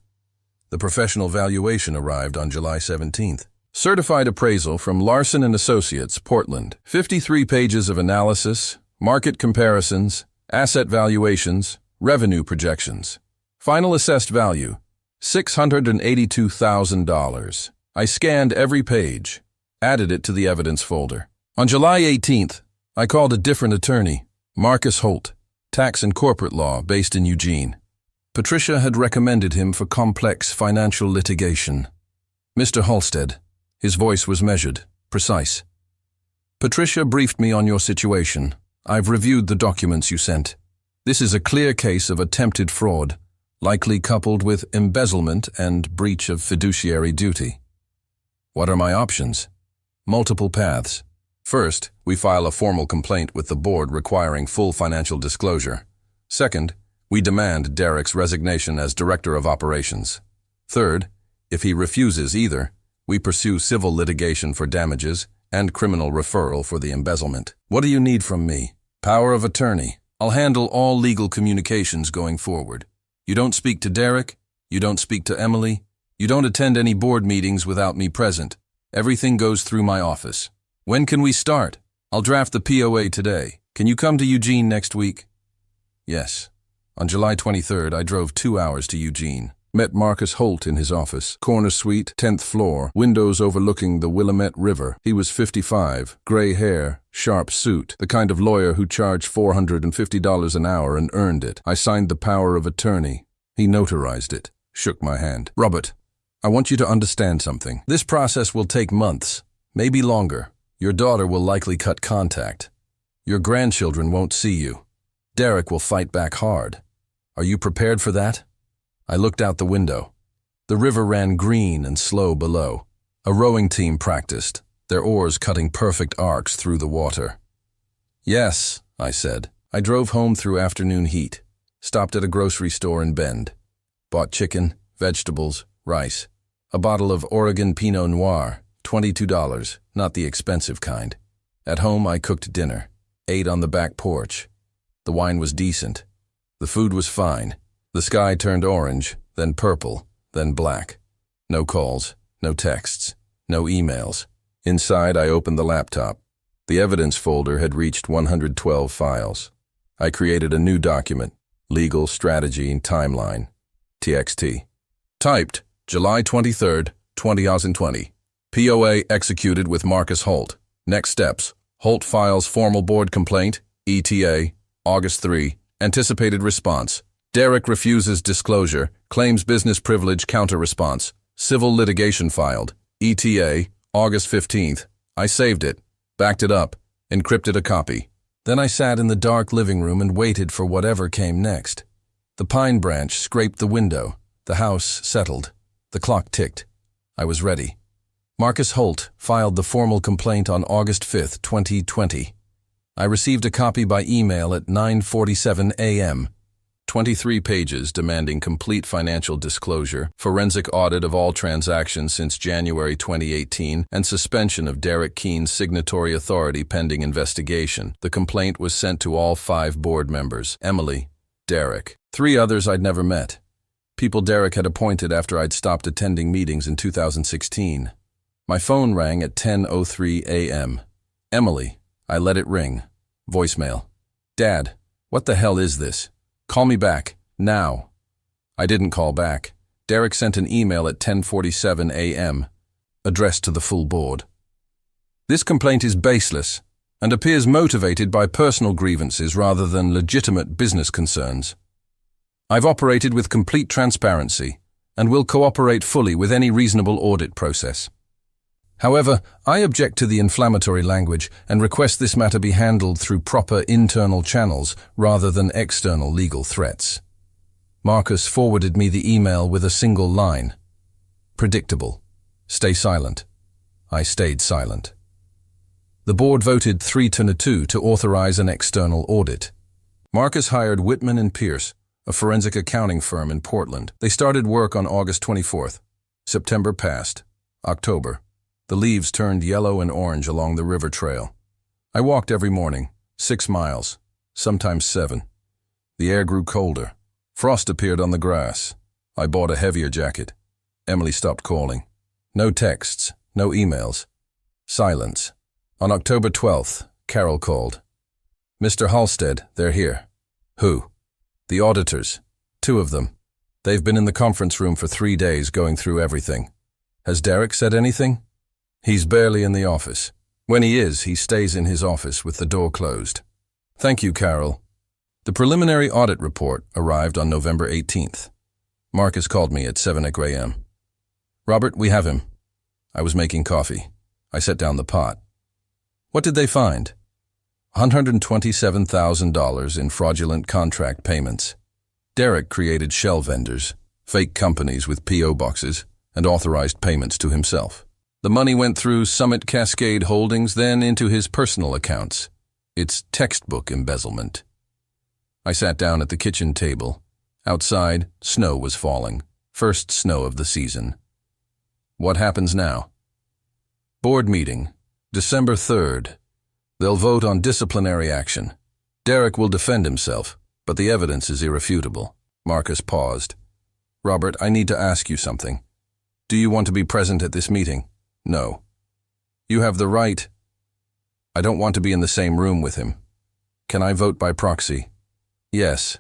The professional valuation arrived on July 17th. Certified appraisal from Larson & Associates, Portland. 53 pages of analysis, market comparisons, asset valuations, revenue projections. Final assessed value, $682,000. I scanned every page, added it to the evidence folder. On July 18th, I called a different attorney, Marcus Holt, tax and corporate law based in Eugene. Patricia had recommended him for complex financial litigation. "Mr. Halstead." His voice was measured, precise. "Patricia briefed me on your situation. I've reviewed the documents you sent. This is a clear case of attempted fraud, likely coupled with embezzlement and breach of fiduciary duty." "What are my options?" "Multiple paths. First, we file a formal complaint with the board requiring full financial disclosure. Second, we demand Derek's resignation as Director of Operations. Third, if he refuses either, we pursue civil litigation for damages and criminal referral for the embezzlement. What do you need from me?" "Power of attorney. I'll handle all legal communications going forward. You don't speak to Derek, you don't speak to Emily, you don't attend any board meetings without me present. Everything goes through my office. When can we start? I'll draft the POA today. Can you come to Eugene next week?" "Yes." On July 23rd, I drove 2 hours to Eugene. Met Marcus Holt in his office, corner suite, 10th floor, windows overlooking the Willamette River. He was 55, gray hair, sharp suit, the kind of lawyer who charged $450 an hour and earned it. I signed the power of attorney. He notarized it, shook my hand. "Robert, I want you to understand something. This process will take months, maybe longer. Your daughter will likely cut contact. Your grandchildren won't see you. Derek will fight back hard. Are you prepared for that?" I looked out the window. The river ran green and slow below. A rowing team practiced, their oars cutting perfect arcs through the water. "Yes," I said. I drove home through afternoon heat, stopped at a grocery store in Bend, bought chicken, vegetables, rice, a bottle of Oregon Pinot Noir, $22, not the expensive kind. At home, I cooked dinner, ate on the back porch. The wine was decent. The food was fine. The sky turned orange, then purple, then black. No calls, no texts, no emails. Inside, I opened the laptop. The evidence folder had reached 112 files. I created a new document, Legal Strategy Timeline, TXT. Typed, July 23rd, 2020. POA executed with Marcus Holt. Next steps. Holt files formal board complaint, ETA, August 3. Anticipated response. Derek refuses disclosure, claims business privilege counter-response. Civil litigation filed. ETA, August 15th. I saved it, backed it up, encrypted a copy. Then I sat in the dark living room and waited for whatever came next. The pine branch scraped the window. The house settled. The clock ticked. I was ready. Marcus Holt filed the formal complaint on August 5, 2020. I received a copy by email at 9:47 a.m. 23 pages demanding complete financial disclosure, forensic audit of all transactions since January 2018, and suspension of Derek Keene's signatory authority pending investigation. The complaint was sent to all 5 board members: Emily, Derek, 3 others I'd never met, people Derek had appointed after I'd stopped attending meetings in 2016. My phone rang at 10:03 a.m. Emily. I let it ring. Voicemail. Dad, what the hell is this? Call me back, now. I didn't call back. Derek sent an email at 10:47 a.m., addressed to the full board. This complaint is baseless and appears motivated by personal grievances rather than legitimate business concerns. I've operated with complete transparency and will cooperate fully with any reasonable audit process. However, I object to the inflammatory language and request this matter be handled through proper internal channels rather than external legal threats. Marcus forwarded me the email with a single line. Predictable. Stay silent. I stayed silent. The board voted 3-2 to authorize an external audit. Marcus hired Whitman and Pierce, a forensic accounting firm in Portland. They started work on August 24th. September passed. October. The leaves turned yellow and orange along the river trail. I walked every morning, 6 miles, sometimes 7. The air grew colder. Frost appeared on the grass. I bought a heavier jacket. Emily stopped calling. No texts, no emails. Silence. On October 12th, Carol called. Mr. Halstead, they're here. Who? The auditors. 2 of them. They've been in the conference room for 3 days going through everything. Has Derek said anything? He's barely in the office. When he is, he stays in his office with the door closed. Thank you, Carol. The preliminary audit report arrived on November 18th. Marcus called me at 7 a.m. Robert, we have him. I was making coffee. I set down the pot. What did they find? $127,000 in fraudulent contract payments. Derek created shell vendors, fake companies with P.O. boxes, and authorized payments to himself. The money went through Summit Cascade Holdings, then into his personal accounts. It's textbook embezzlement. I sat down at the kitchen table. Outside, snow was falling. First snow of the season. What happens now? Board meeting, December 3rd. They'll vote on disciplinary action. Derek will defend himself, but the evidence is irrefutable. Marcus paused. Robert, I need to ask you something. Do you want to be present at this meeting? No. You have the right. I don't want to be in the same room with him. Can I vote by proxy? Yes.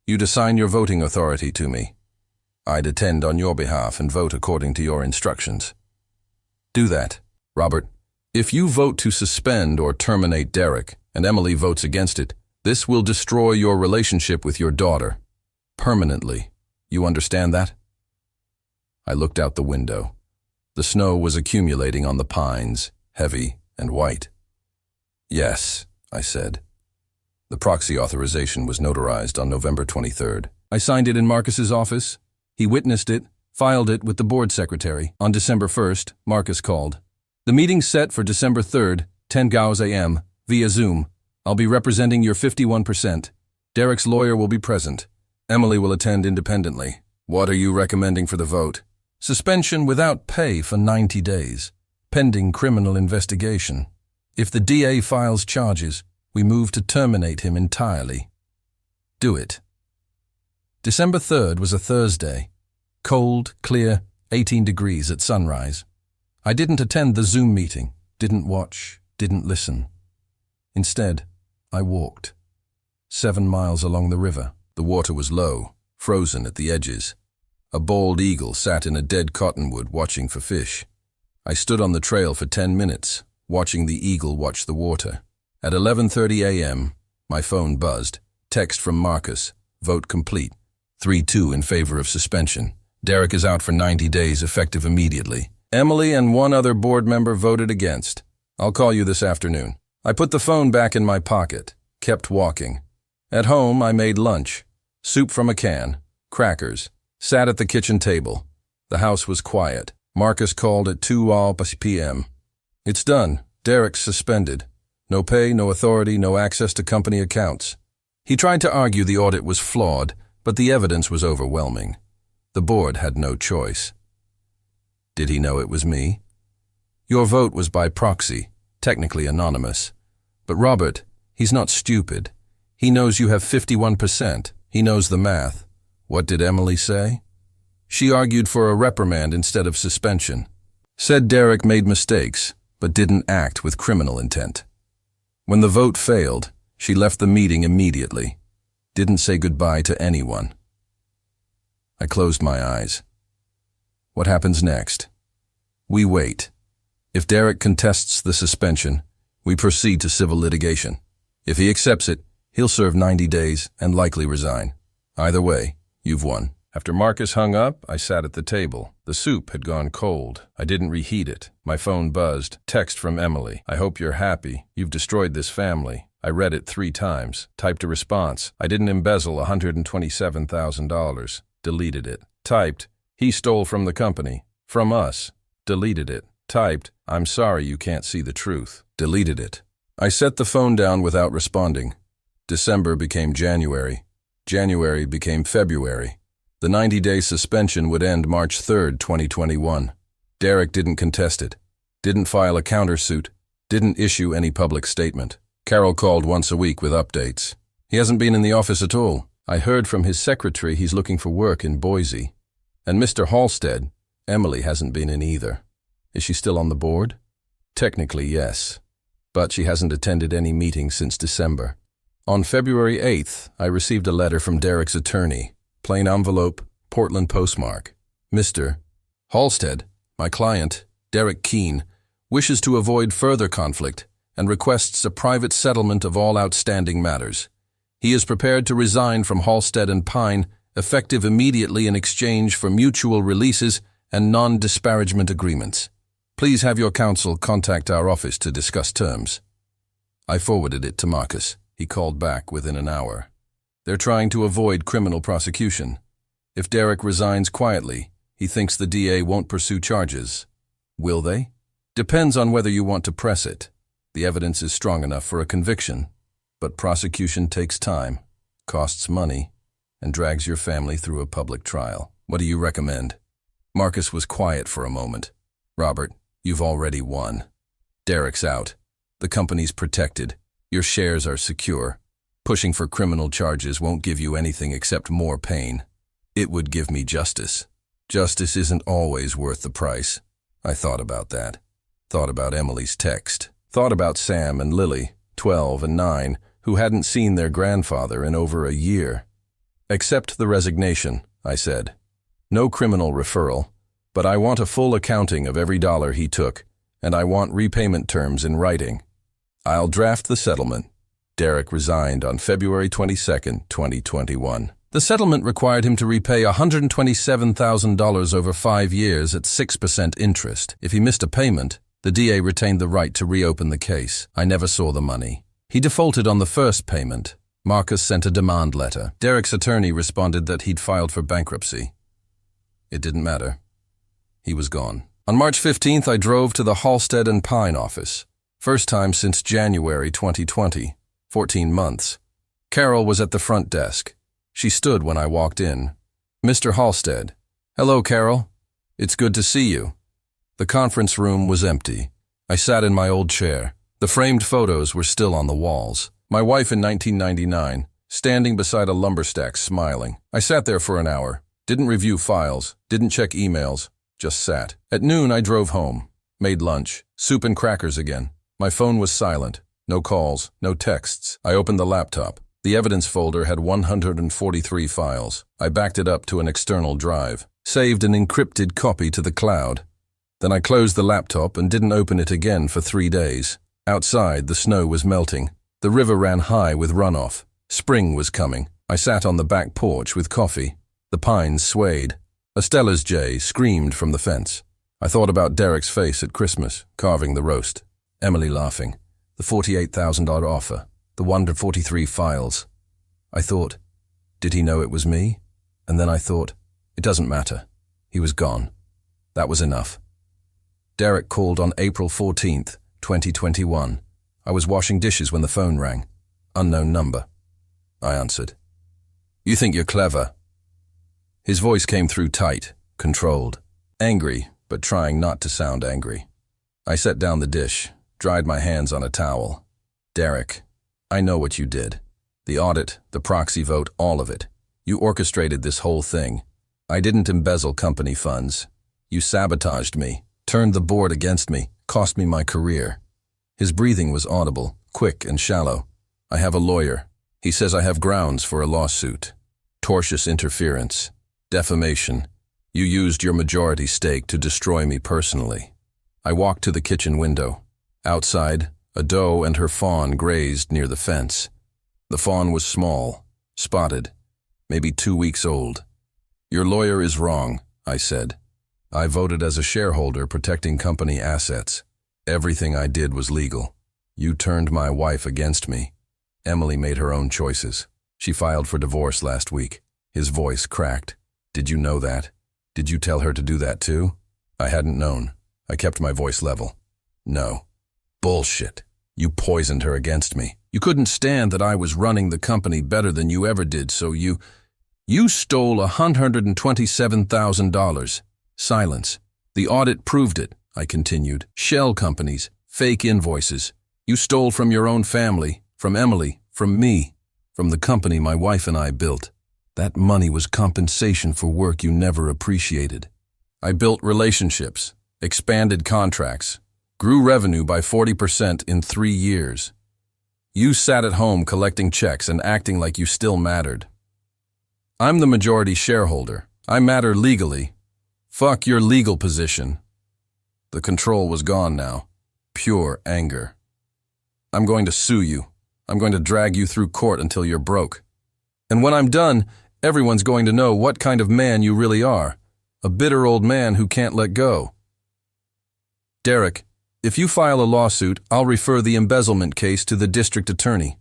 You'd assign your voting authority to me. I'd attend on your behalf and vote according to your instructions. Do that. Robert, if you vote to suspend or terminate Derek, and Emily votes against it, this will destroy your relationship with your daughter. Permanently. You understand that? I looked out the window. The snow was accumulating on the pines, heavy and white. Yes, I said. The proxy authorization was notarized on November 23rd. I signed it in Marcus's office. He witnessed it, filed it with the board secretary. On December 1st, Marcus called. The meeting's set for December 3rd, 10 a.m., via Zoom. I'll be representing your 51%. Derek's lawyer will be present. Emily will attend independently. What are you recommending for the vote? Suspension without pay for 90 days, pending criminal investigation. If the DA files charges, we move to terminate him entirely. Do it. December 3rd was a Thursday. Cold, clear, 18 degrees at sunrise. I didn't attend the Zoom meeting, didn't watch, didn't listen. Instead, I walked. 7 miles along the river. The water was low, frozen at the edges. A bald eagle sat in a dead cottonwood watching for fish. I stood on the trail for 10 minutes, watching the eagle watch the water. At 11:30 a.m., my phone buzzed. Text from Marcus. Vote complete. 3-2 in favor of suspension. Derek is out for 90 days, effective immediately. Emily and one other board member voted against. I'll call you this afternoon. I put the phone back in my pocket, kept walking. At home, I made lunch. Soup from a can, crackers, sat at the kitchen table. The house was quiet. Marcus called at 2 p.m. It's done. Derek's suspended. No pay, no authority, no access to company accounts. He tried to argue the audit was flawed, but the evidence was overwhelming. The board had no choice. Did he know it was me? Your vote was by proxy, technically anonymous. But Robert, he's not stupid. He knows you have 51%. He knows the math. What did Emily say? She argued for a reprimand instead of suspension. Said Derek made mistakes, but didn't act with criminal intent. When the vote failed, she left the meeting immediately. Didn't say goodbye to anyone. I closed my eyes. What happens next? We wait. If Derek contests the suspension, we proceed to civil litigation. If he accepts it, he'll serve 90 days and likely resign. Either way, you've won. After Marcus hung up, I sat at the table. The soup had gone cold. I didn't reheat it. My phone buzzed. Text from Emily. I hope you're happy. You've destroyed this family. I read it 3 times. Typed a response. I didn't embezzle $127,000. Deleted it. Typed, he stole from the company. From us. Deleted it. Typed, I'm sorry you can't see the truth. Deleted it. I set the phone down without responding. December became January. January became February. The 90-day suspension would end March 3rd, 2021. Derek didn't contest it. Didn't file a countersuit. Didn't issue any public statement. Carol called once a week with updates. He hasn't been in the office at all. I heard from his secretary he's looking for work in Boise. And Mr. Halstead, Emily hasn't been in either. Is she still on the board? Technically, yes. But she hasn't attended any meetings since December. On February 8th, I received a letter from Derek's attorney. Plain envelope, Portland postmark. Mr. Halstead, my client, Derek Keene, wishes to avoid further conflict and requests a private settlement of all outstanding matters. He is prepared to resign from Halstead and Pine, effective immediately in exchange for mutual releases and non-disparagement agreements. Please have your counsel contact our office to discuss terms. I forwarded it to Marcus. He called back within an hour. They're trying to avoid criminal prosecution. If Derek resigns quietly, he thinks the DA won't pursue charges. Will they? Depends on whether you want to press it. The evidence is strong enough for a conviction, but prosecution takes time, costs money, and drags your family through a public trial. What do you recommend? Marcus was quiet for a moment. Robert, you've already won. Derek's out. The company's protected. Your shares are secure. Pushing for criminal charges won't give you anything except more pain. It would give me justice. Justice isn't always worth the price. I thought about that. Thought about Emily's text. Thought about Sam and Lily, 12 and 9, who hadn't seen their grandfather in over a year. Accept the resignation, I said. No criminal referral, but I want a full accounting of every dollar he took, and I want repayment terms in writing. I'll draft the settlement. Derek resigned on February 22, 2021. The settlement required him to repay $127,000 over 5 years at 6% interest. If he missed a payment, the DA retained the right to reopen the case. I never saw the money. He defaulted on the first payment. Marcus sent a demand letter. Derek's attorney responded that he'd filed for bankruptcy. It didn't matter. He was gone. On March 15th, I drove to the Halstead and Pine office. First time since January 2020, 14 months. Carol was at the front desk. She stood when I walked in. Mr. Halstead. Hello, Carol. It's good to see you. The conference room was empty. I sat in my old chair. The framed photos were still on the walls. My wife in 1999, standing beside a lumber stack smiling. I sat there for an hour. Didn't review files. Didn't check emails. Just sat. At noon, I drove home. Made lunch. Soup and crackers again. My phone was silent. No calls. No texts. I opened the laptop. The evidence folder had 143 files. I backed it up to an external drive. saved an encrypted copy to the cloud. Then I closed the laptop and didn't open it again for 3 days. Outside, the snow was melting. The river ran high with runoff. Spring was coming. I sat on the back porch with coffee. The pines swayed. Estella's jay screamed from the fence. I thought about Derek's face at Christmas, carving the roast. Emily laughing. The $48,000 offer. The 143 files. I thought, did he know it was me? And then I thought, it doesn't matter. He was gone. That was enough. Derek called on April 14th, 2021. I was washing dishes when the phone rang. Unknown number. I answered. You think you're clever? His voice came through tight, controlled, angry, but trying not to sound angry. I set down the dish, dried my hands on a towel. Derek, I know what you did. The audit, the proxy vote, all of it. You orchestrated this whole thing. I didn't embezzle company funds. You sabotaged me, turned the board against me, cost me my career. His breathing was audible, quick and shallow. I have a lawyer. He says I have grounds for a lawsuit. Tortious interference. Defamation. You used your majority stake to destroy me personally. I walked to the kitchen window. Outside, a doe and her fawn grazed near the fence. The fawn was small, spotted, maybe 2 weeks old. Your lawyer is wrong, I said. I voted as a shareholder protecting company assets. Everything I did was legal. You turned my wife against me. Emily made her own choices. She filed for divorce last week. His voice cracked. Did you know that? Did you tell her to do that too? I hadn't known. I kept my voice level. No. Bullshit. You poisoned her against me. You couldn't stand that I was running the company better than you ever did, so you stole $127,000. Silence. The audit proved it, I continued. Shell companies, fake invoices. You stole from your own family, from Emily, from me, from the company my wife and I built. That money was compensation for work you never appreciated. I built relationships, expanded contracts, grew revenue by 40% in 3 years. You sat at home collecting checks and acting like you still mattered. I'm the majority shareholder. I matter legally. Fuck your legal position. The control was gone now. Pure anger. I'm going to sue you. I'm going to drag you through court until you're broke. And when I'm done, everyone's going to know what kind of man you really are. A bitter old man who can't let go. Derek, if you file a lawsuit, I'll refer the embezzlement case to the district attorney.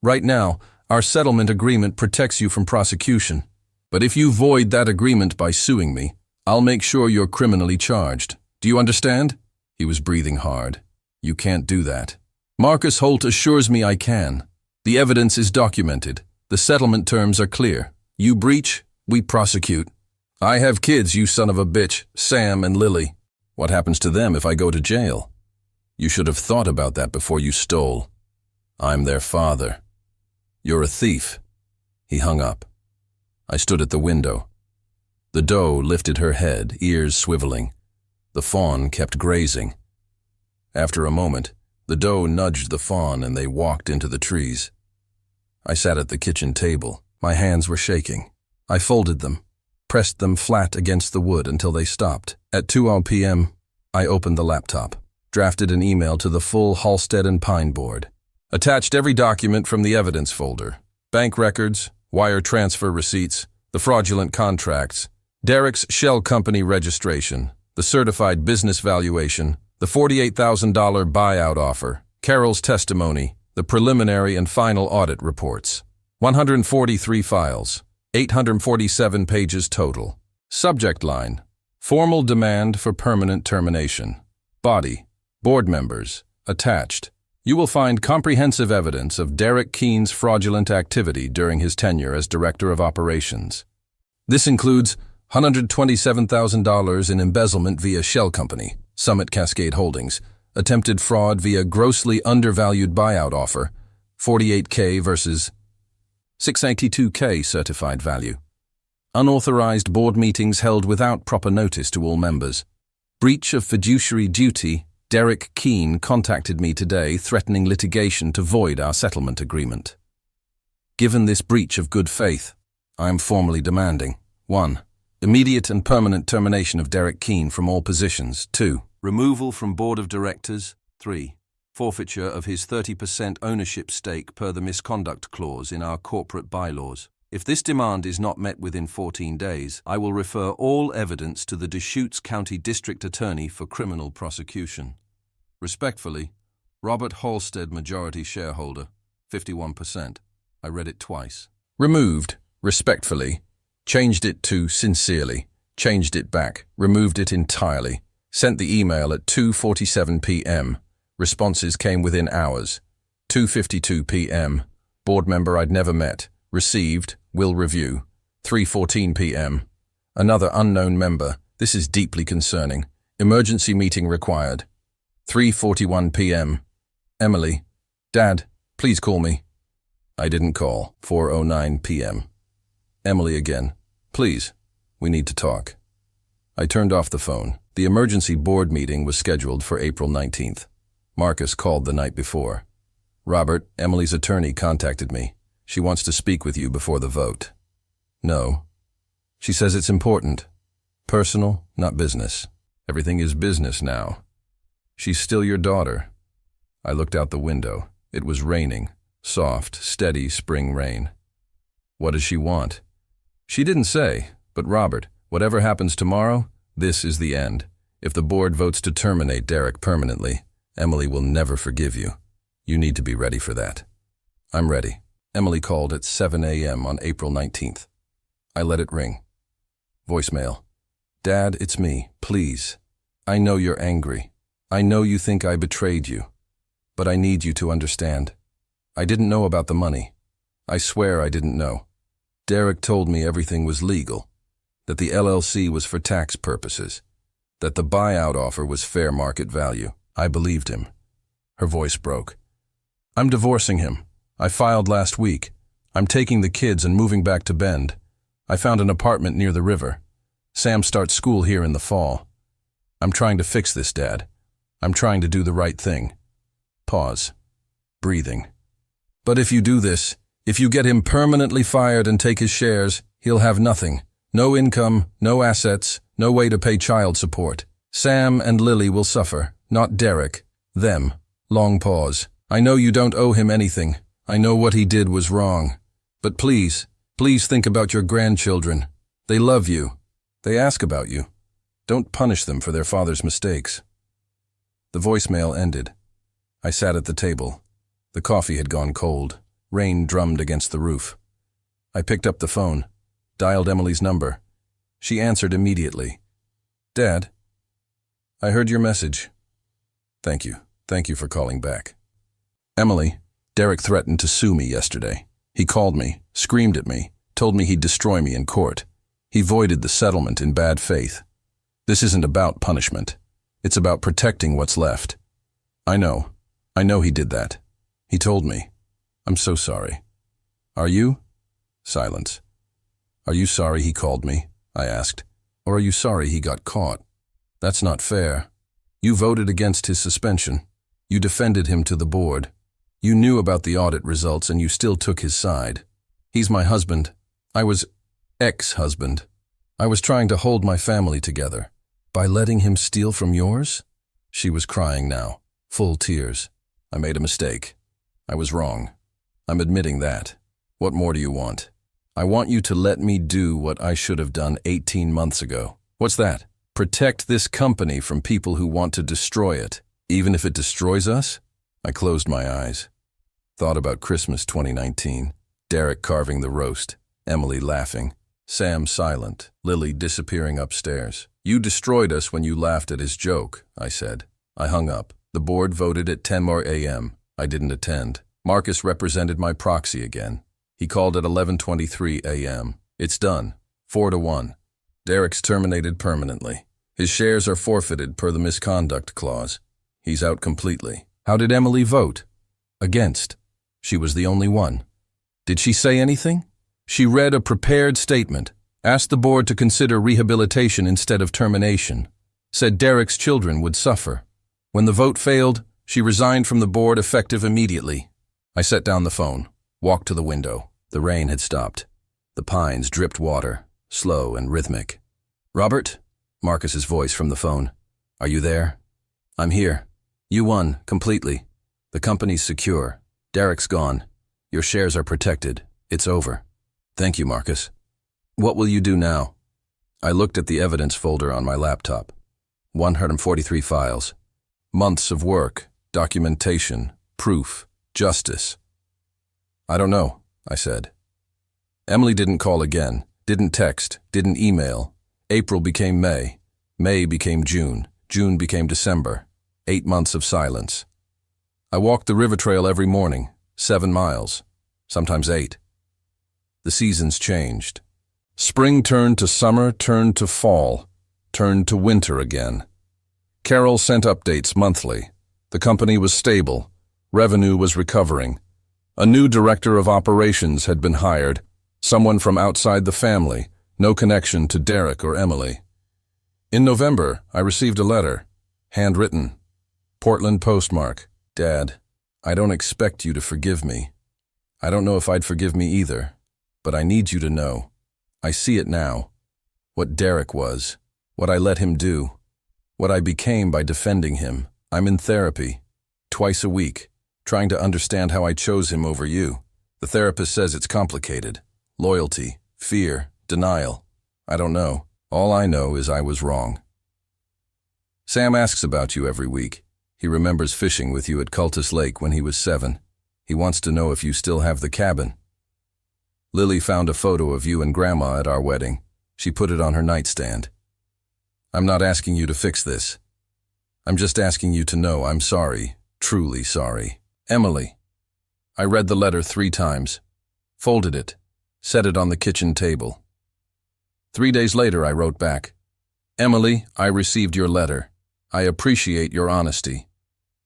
Right now, our settlement agreement protects you from prosecution. But if you void that agreement by suing me, I'll make sure you're criminally charged. Do you understand? He was breathing hard. You can't do that. Marcus Holt assures me I can. The evidence is documented. The settlement terms are clear. You breach, we prosecute. I have kids, you son of a bitch, Sam and Lily. What happens to them if I go to jail? You should have thought about that before you stole. I'm their father. You're a thief. He hung up. I stood at the window. The doe lifted her head, ears swiveling. The fawn kept grazing. After a moment, the doe nudged the fawn and they walked into the trees. I sat at the kitchen table. My hands were shaking. I folded them, pressed them flat against the wood until they stopped. At 2 p.m., I opened the laptop, drafted an email to the full Halstead and Pine board, attached every document from the evidence folder, bank records, wire transfer receipts, the fraudulent contracts, Derek's shell company registration, the certified business valuation, the $48,000 buyout offer, Carol's testimony, the preliminary and final audit reports. 143 files, 847 pages total. Subject line, formal demand for permanent termination. Body, board members, attached. You will find comprehensive evidence of Derek Keene's fraudulent activity during his tenure as Director of Operations. This includes $127,000 in embezzlement via shell company, Summit Cascade Holdings, attempted fraud via grossly undervalued buyout offer, $48K versus $682K certified value. Unauthorized board meetings held without proper notice to all members. Breach of fiduciary duty. Derek Keene contacted me today threatening litigation to void our settlement agreement. Given this breach of good faith, I am formally demanding 1. Immediate and permanent termination of Derek Keane from all positions. 2. Removal from board of directors. 3. Forfeiture of his 30% ownership stake per the misconduct clause in our corporate bylaws. If this demand is not met within 14 days, I will refer all evidence to the Deschutes County District Attorney for criminal prosecution. Respectfully, Robert Halstead, majority shareholder, 51%. I read it twice. Removed, respectfully. Changed it to sincerely. Changed it back. Removed it entirely. Sent the email at 2:47 p.m. Responses came within hours. 2:52 p.m. Board member I'd never met. Received. Will review. 3:14 p.m. Another unknown member. This is deeply concerning. Emergency meeting required. 3:41 p.m. Emily. Dad, please call me. I didn't call. 4:09 p.m. Emily again. Please, we need to talk. I turned off the phone. The emergency board meeting was scheduled for April 19th. Marcus called the night before. Robert, Emily's attorney, contacted me. She wants to speak with you before the vote. No. She says it's important. Personal, not business. Everything is business now. She's still your daughter. I looked out the window. It was raining. Soft, steady spring rain. What does she want? She didn't say, but Robert, whatever happens tomorrow, this is the end. If the board votes to terminate Derek permanently, Emily will never forgive you. You need to be ready for that. I'm ready. Emily called at 7 a.m. on April 19th. I let it ring. Voicemail. Dad, it's me. Please. I know you're angry. I know you think I betrayed you. But I need you to understand. I didn't know about the money. I swear I didn't know. Derek told me everything was legal, that the LLC was for tax purposes, that the buyout offer was fair market value. I believed him. Her voice broke. I'm divorcing him. I filed last week. I'm taking the kids and moving back to Bend. I found an apartment near the river. Sam starts school here in the fall. I'm trying to fix this, Dad. I'm trying to do the right thing. Pause. Breathing. But if you do this, if you get him permanently fired and take his shares, he'll have nothing. No income, no assets, no way to pay child support. Sam and Lily will suffer, not Derek. Them. Long pause. I know you don't owe him anything. I know what he did was wrong. But please, please think about your grandchildren. They love you. They ask about you. Don't punish them for their father's mistakes. The voicemail ended. I sat at the table. The coffee had gone cold. Rain drummed against the roof. I picked up the phone, dialed Emily's number. She answered immediately. Dad, I heard your message. Thank you. Thank you for calling back. Emily, Derek threatened to sue me yesterday. He called me, screamed at me, told me he'd destroy me in court. He voided the settlement in bad faith. This isn't about punishment. It's about protecting what's left. I know he did that. He told me. I'm so sorry. Are you? Silence. Are you sorry he called me? I asked. Or are you sorry he got caught? That's not fair. You voted against his suspension. You defended him to the board. You knew about the audit results and you still took his side. He's my husband. I was ex-husband. I was trying to hold my family together. By letting him steal from yours? She was crying now, full tears. I made a mistake. I was wrong. I'm admitting that. What more do you want? I want you to let me do what I should have done 18 months ago. What's that? Protect this company from people who want to destroy it, even if it destroys us? I closed my eyes. Thought about Christmas 2019. Derek carving the roast. Emily laughing. Sam silent. Lily disappearing upstairs. You destroyed us when you laughed at his joke, I said. I hung up. The board voted at 10 more a.m. I didn't attend. Marcus represented my proxy again. He called at 11:23 a.m. It's done. 4-1. Derek's terminated permanently. His shares are forfeited per the misconduct clause. He's out completely. How did Emily vote? Against. She was the only one. Did she say anything? She read a prepared statement, asked the board to consider rehabilitation instead of termination, said Derek's children would suffer. When the vote failed, she resigned from the board effective immediately. I set down the phone, walked to the window. The rain had stopped. The pines dripped water, slow and rhythmic. Robert? Marcus's voice from the phone. Are you there? I'm here. You won, completely. The company's secure. Derek's gone. Your shares are protected. It's over. Thank you, Marcus. What will you do now? I looked at the evidence folder on my laptop. 143 files. Months of work, documentation, proof, justice. I don't know, I said. Emily didn't call again, didn't text, didn't email. April became May. May became June. June became December. 8 months of silence. I walked the river trail every morning, 7 miles, sometimes 8. The seasons changed. Spring turned to summer, turned to fall, turned to winter again. Carol sent updates monthly. The company was stable. Revenue was recovering. A new director of operations had been hired, someone from outside the family, no connection to Derek or Emily. In November, I received a letter, handwritten. Portland postmark. Dad, I don't expect you to forgive me. I don't know if I'd forgive me either, but I need you to know. I see it now. What Derek was, what I let him do, what I became by defending him. I'm in therapy, twice a week, trying to understand how I chose him over you. The therapist says it's complicated. Loyalty, fear, denial. I don't know. All I know is I was wrong. Sam asks about you every week. He remembers fishing with you at Cultus Lake when he was 7. He wants to know if you still have the cabin. Lily found a photo of you and Grandma at our wedding. She put it on her nightstand. I'm not asking you to fix this. I'm just asking you to know I'm sorry, truly sorry. Emily. I read the letter 3 times, folded it, set it on the kitchen table. 3 days later I wrote back, Emily, I received your letter. I appreciate your honesty.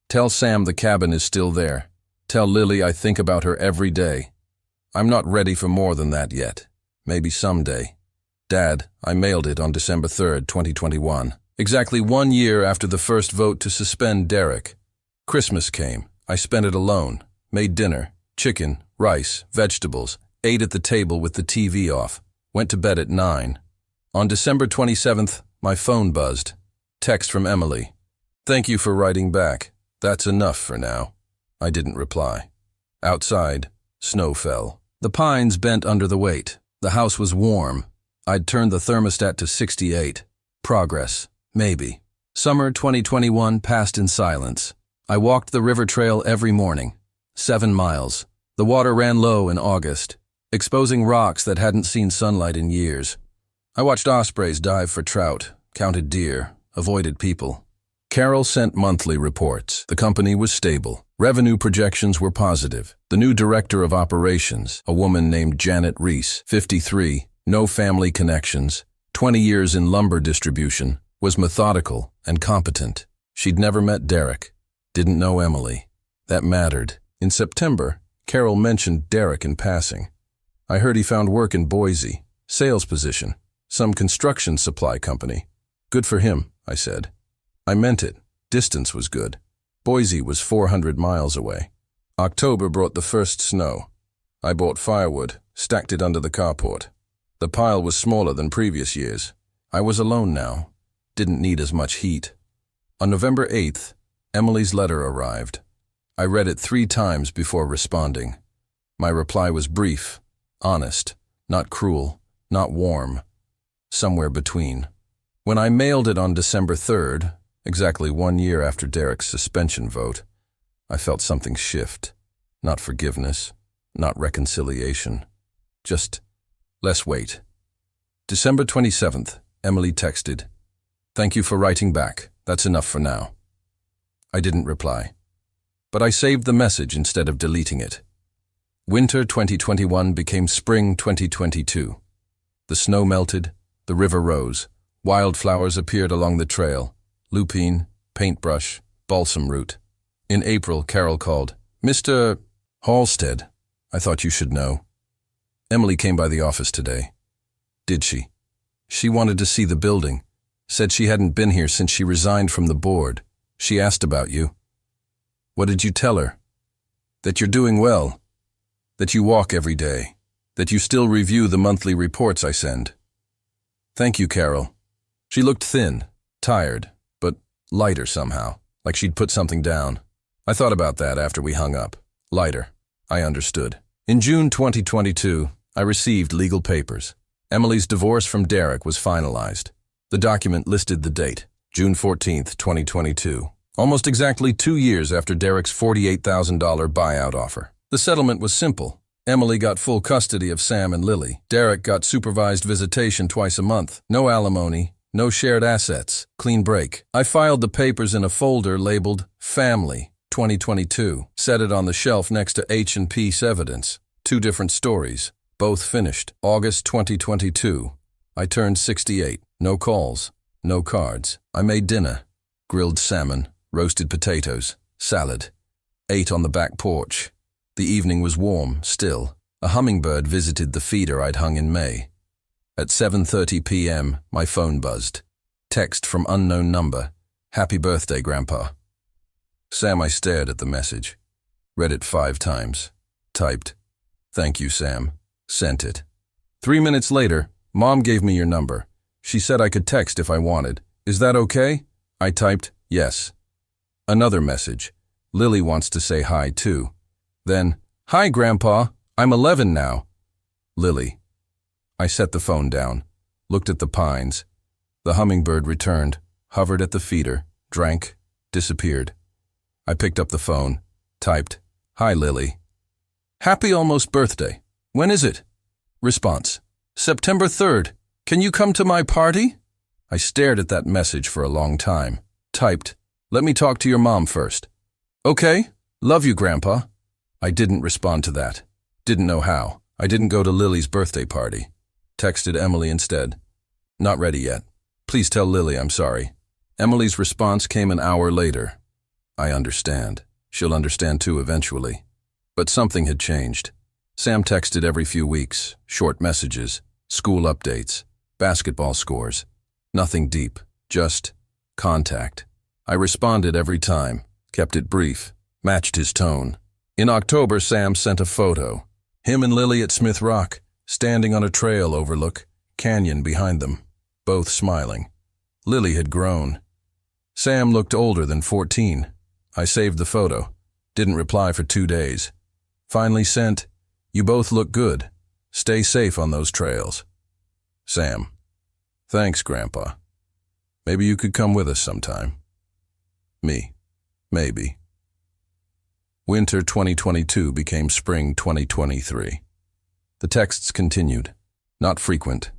Tell Sam the cabin is still there. Tell Lily I think about her every day. I'm not ready for more than that yet. Maybe someday. Dad, I mailed it on December 3rd, 2021. Exactly 1 year after the first vote to suspend Derek. Christmas came. I spent it alone. Made dinner, chicken, rice, vegetables, ate at the table with the TV off. Went to bed at 9. On December 27th, my phone buzzed. Text from Emily. Thank you for writing back. That's enough for now. I didn't reply. Outside, snow fell. The pines bent under the weight. The house was warm. I'd turned the thermostat to 68. Progress, maybe. Summer 2021 passed in silence. I walked the river trail every morning. 7 miles. The water ran low in August, exposing rocks that hadn't seen sunlight in years. I watched ospreys dive for trout, counted deer, avoided people. Carol sent monthly reports. The company was stable. Revenue projections were positive. The new director of operations, a woman named Janet Reese, 53, no family connections, 20 years in lumber distribution, was methodical and competent. She'd never met Derek, didn't know Emily. That mattered. In September, Carol mentioned Derek in passing. I heard he found work in Boise, sales position, some construction supply company. Good for him, I said. I meant it. Distance was good. Boise was 400 miles away. October brought the first snow. I bought firewood, stacked it under the carport. The pile was smaller than previous years. I was alone now. Didn't need as much heat. On November 8th, Emily's letter arrived. I read it 3 times before responding. My reply was brief, honest, not cruel, not warm, somewhere between. When I mailed it on December 3rd, exactly 1 year after Derek's suspension vote, I felt something shift. Not forgiveness, not reconciliation. Just, let's wait. December 27th, Emily texted, Thank you for writing back. That's enough for now. I didn't reply. But I saved the message instead of deleting it. Winter 2021 became spring 2022. The snow melted, the river rose, wildflowers appeared along the trail, lupine, paintbrush, balsam root. In April, Carol called, Mr. Halstead, I thought you should know. Emily came by the office today. Did she? She wanted to see the building. Said she hadn't been here since she resigned from the board. She asked about you. What did you tell her? That you're doing well. That you walk every day. That you still review the monthly reports I send. Thank you, Carol. She looked thin, tired, but lighter somehow, like she'd put something down. I thought about that after we hung up. Lighter. I understood. In June 2022, I received legal papers. Emily's divorce from Derek was finalized. The document listed the date, June 14th, 2022, almost exactly 2 years after Derek's $48,000 buyout offer. The settlement was simple. Emily got full custody of Sam and Lily. Derek got supervised visitation twice a month. No alimony, no shared assets. Clean break. I filed the papers in a folder labeled Family 2022. Set it on the shelf next to H&P's evidence. 2 different stories. Both finished. August 2022. I turned 68. No calls. No cards. I made dinner. Grilled salmon, roasted potatoes, salad. Ate on the back porch. The evening was warm, still. A hummingbird visited the feeder I'd hung in May. At 7:30 p.m., my phone buzzed. Text from unknown number. Happy birthday, Grandpa. Sam, I stared at the message. Read it 5 times. Typed, thank you, Sam. Sent it. 3 minutes later, Mom gave me your number. She said I could text if I wanted. Is that okay? I typed, yes. Another message. Lily wants to say hi, too. Then, hi, Grandpa. I'm 11 now. Lily. I set the phone down, looked at the pines. The hummingbird returned, hovered at the feeder, drank, disappeared. I picked up the phone, typed, hi, Lily. Happy almost birthday. When is it? Response, September 3rd. Can you come to my party? I stared at that message for a long time. Typed, let me talk to your mom first. Okay, love you, Grandpa. I didn't respond to that. Didn't know how. I didn't go to Lily's birthday party. Texted Emily instead. Not ready yet. Please tell Lily I'm sorry. Emily's response came an hour later. I understand. She'll understand too eventually. But something had changed. Sam texted every few weeks, short messages, school updates, basketball scores. Nothing deep, just contact. I responded every time, kept it brief, matched his tone. In October, Sam sent a photo. Him and Lily at Smith Rock, standing on a trail overlook, canyon behind them, both smiling. Lily had grown. Sam looked older than 14. I saved the photo. Didn't reply for 2 days. Finally sent, you both look good. Stay safe on those trails. Sam. Thanks, Grandpa. Maybe you could come with us sometime. Me. Maybe. Winter 2022 became spring 2023. The texts continued. Not frequent.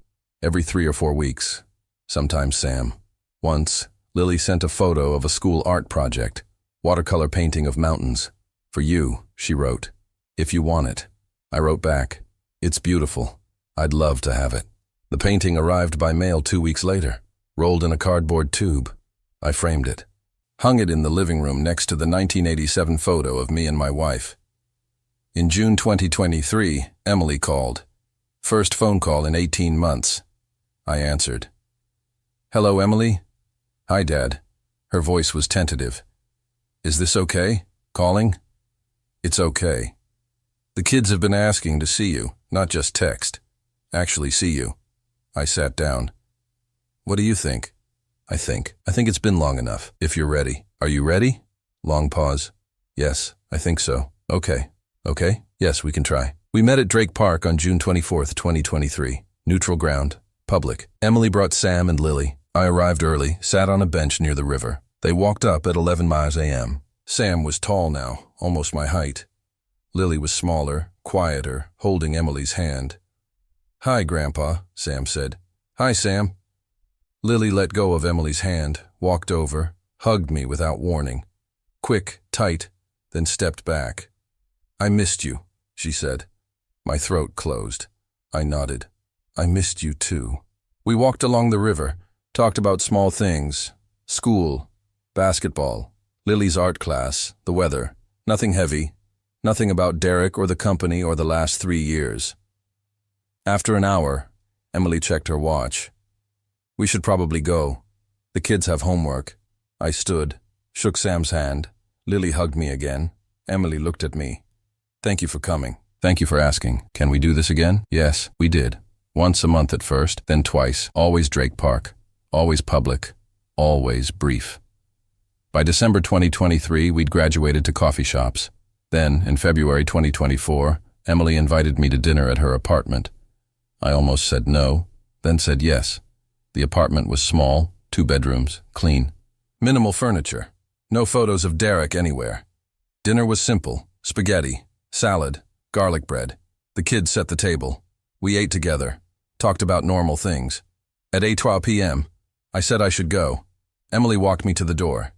Every 3 or 4 weeks. Sometimes Sam. Once, Lily sent a photo of a school art project. Watercolor painting of mountains. For you, she wrote. If you want it. I wrote back. It's beautiful. I'd love to have it. The painting arrived by mail 2 weeks later, rolled in a cardboard tube. I framed it. Hung it in the living room next to the 1987 photo of me and my wife. In June 2023, Emily called. First phone call in 18 months. I answered. Hello, Emily? Hi, Dad. Her voice was tentative. Is this okay? Calling? It's okay. The kids have been asking to see you, not just text. Actually see you. I sat down. What do you think? I think it's been long enough, if you're ready. Are you ready? Long pause. Yes, I think so. Okay. Okay? Yes, we can try. We met at Drake Park on June 24th, 2023. Neutral ground. Public. Emily brought Sam and Lily. I arrived early, sat on a bench near the river. They walked up at 11 miles a.m. Sam was tall now, almost my height. Lily was smaller, quieter, holding Emily's hand. Hi, Grandpa, Sam said. Hi, Sam. Lily let go of Emily's hand, walked over, hugged me without warning. Quick, tight, then stepped back. I missed you, she said. My throat closed. I nodded. I missed you too. We walked along the river, talked about small things. School, basketball, Lily's art class, the weather. Nothing heavy. Nothing about Derek or the company or the last 3 years. After an hour, Emily checked her watch. We should probably go. The kids have homework. I stood, shook Sam's hand. Lily hugged me again. Emily looked at me. Thank you for coming. Thank you for asking. Can we do this again? Yes, we did. Once a month at first, then twice, always Drake Park. Always public, always brief. By December 2023, we'd graduated to coffee shops. Then, in February 2024, Emily invited me to dinner at her apartment. I almost said no, then said yes. The apartment was small, 2 bedrooms, clean. Minimal furniture. No photos of Derek anywhere. Dinner was simple: spaghetti, salad, garlic bread. The kids set the table. We ate together, talked about normal things. At 8:12 p.m., I said I should go. Emily walked me to the door.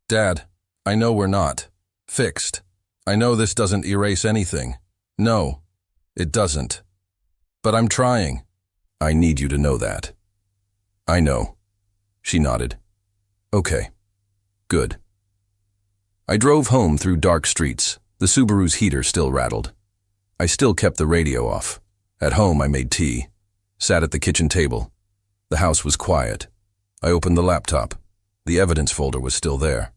"Dad, I know we're not fixed. I know this doesn't erase anything. No, it doesn't. But I'm trying. I need you to know that." "I know." She nodded. "Okay. Good." I drove home through dark streets. The Subaru's heater still rattled. I still kept the radio off. At home, I made tea, sat at the kitchen table. The house was quiet. I opened the laptop. The evidence folder was still there.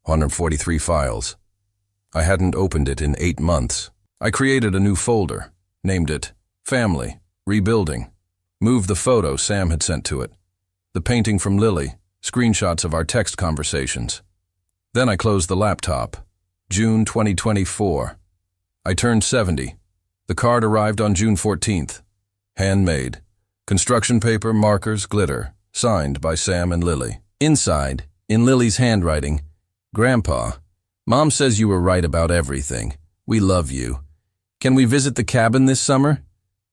143 files. I hadn't opened it in 8 months. I created a new folder, named it Family, Rebuilding. Moved the photo Sam had sent to it. The painting from Lily, screenshots of our text conversations. Then I closed the laptop. June 2024. I turned 70. The card arrived on June 14th. Handmade. Construction paper, markers, glitter. Signed by Sam and Lily. Inside, in Lily's handwriting, "Grandpa, Mom says you were right about everything. We love you. Can we visit the cabin this summer?"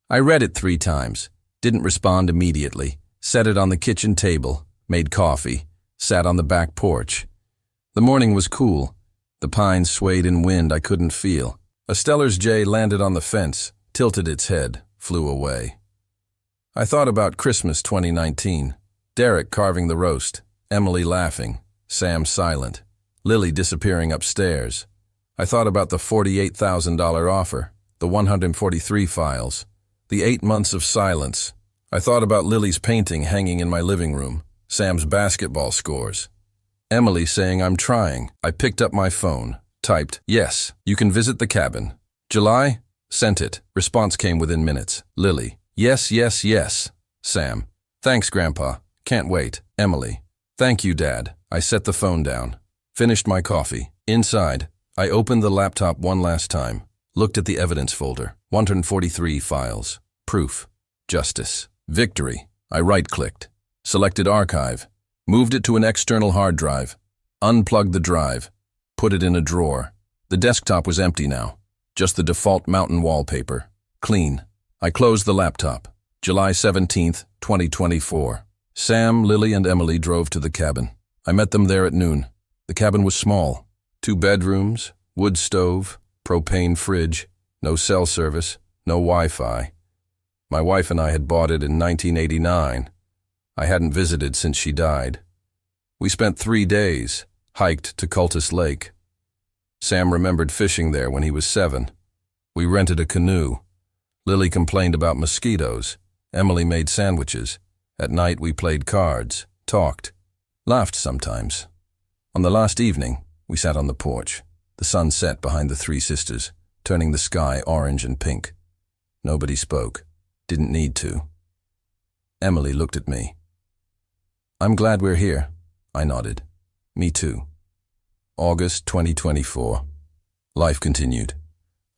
I read it 3 times. Didn't respond immediately. Set it on the kitchen table. Made coffee. Sat on the back porch. The morning was cool. The pines swayed in wind I couldn't feel. A Stellar's jay landed on the fence, tilted its head, flew away. I thought about Christmas 2019. Derek carving the roast, Emily laughing, Sam silent, Lily disappearing upstairs. I thought about the $48,000 offer, the 143 files, the 8 months of silence. I thought about Lily's painting hanging in my living room, Sam's basketball scores. Emily saying I'm trying. I picked up my phone, typed, "Yes, you can visit the cabin. July?" Sent it. Response came within minutes. Lily, "Yes, yes, yes." Sam, "Thanks, Grandpa. Can't wait." Emily, "Thank you, Dad." I set the phone down. Finished my coffee. Inside, I opened the laptop one last time. Looked at the evidence folder. 143 files. Proof. Justice. Victory. I right-clicked. Selected archive. Moved it to an external hard drive. Unplugged the drive. Put it in a drawer. The desktop was empty now. Just the default mountain wallpaper. Clean. I closed the laptop. July 17th, 2024. Sam, Lily, and Emily drove to the cabin. I met them there at noon. The cabin was small. 2 bedrooms, wood stove, propane fridge, no cell service, no Wi-Fi. My wife and I had bought it in 1989. I hadn't visited since she died. We spent 3 days, hiked to Cultus Lake. Sam remembered fishing there when he was 7. We rented a canoe. Lily complained about mosquitoes. Emily made sandwiches. At night we played cards, talked, laughed sometimes. On the last evening, we sat on the porch. The sun set behind the 3 sisters, turning the sky orange and pink. Nobody spoke. Didn't need to. Emily looked at me. "I'm glad we're here." I nodded. "Me too." August 2024. Life continued.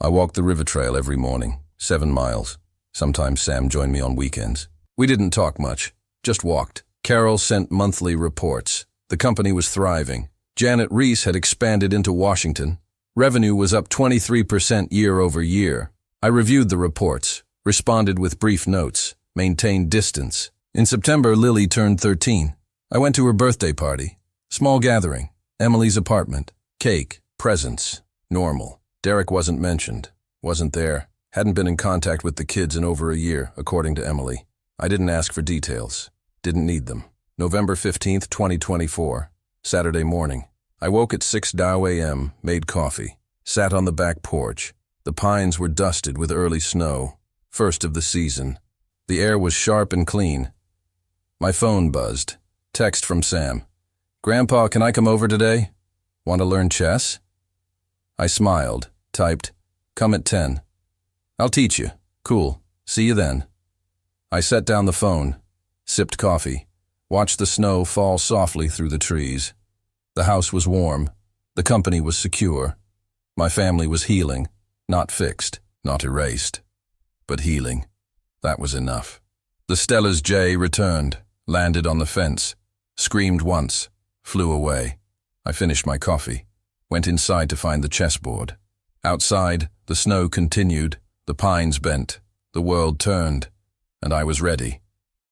I walked the river trail every morning, 7 miles. Sometimes Sam joined me on weekends. We didn't talk much, just walked. Carol sent monthly reports. The company was thriving. Janet Reese had expanded into Washington. Revenue was up 23% year over year. I reviewed the reports, responded with brief notes, maintained distance. In September, Lily turned 13. I went to her birthday party. Small gathering. Emily's apartment. Cake. Presents. Normal. Derek wasn't mentioned. Wasn't there. Hadn't been in contact with the kids in over a year, according to Emily. I didn't ask for details. Didn't need them. November 15th, 2024. Saturday morning. I woke at 6 a.m., made coffee. Sat on the back porch. The pines were dusted with early snow. First of the season. The air was sharp and clean. My phone buzzed. Text from Sam. "Grandpa, can I come over today? Want to learn chess?" I smiled, typed, "Come at 10. I'll teach you. Cool. See you then." I set down the phone, sipped coffee, watched the snow fall softly through the trees. The house was warm. The company was secure. My family was healing, not fixed, not erased, but healing. That was enough. The Stella's jay returned, landed on the fence, screamed once, flew away. I finished my coffee, went inside to find the chessboard. Outside, the snow continued, the pines bent, the world turned, and I was ready.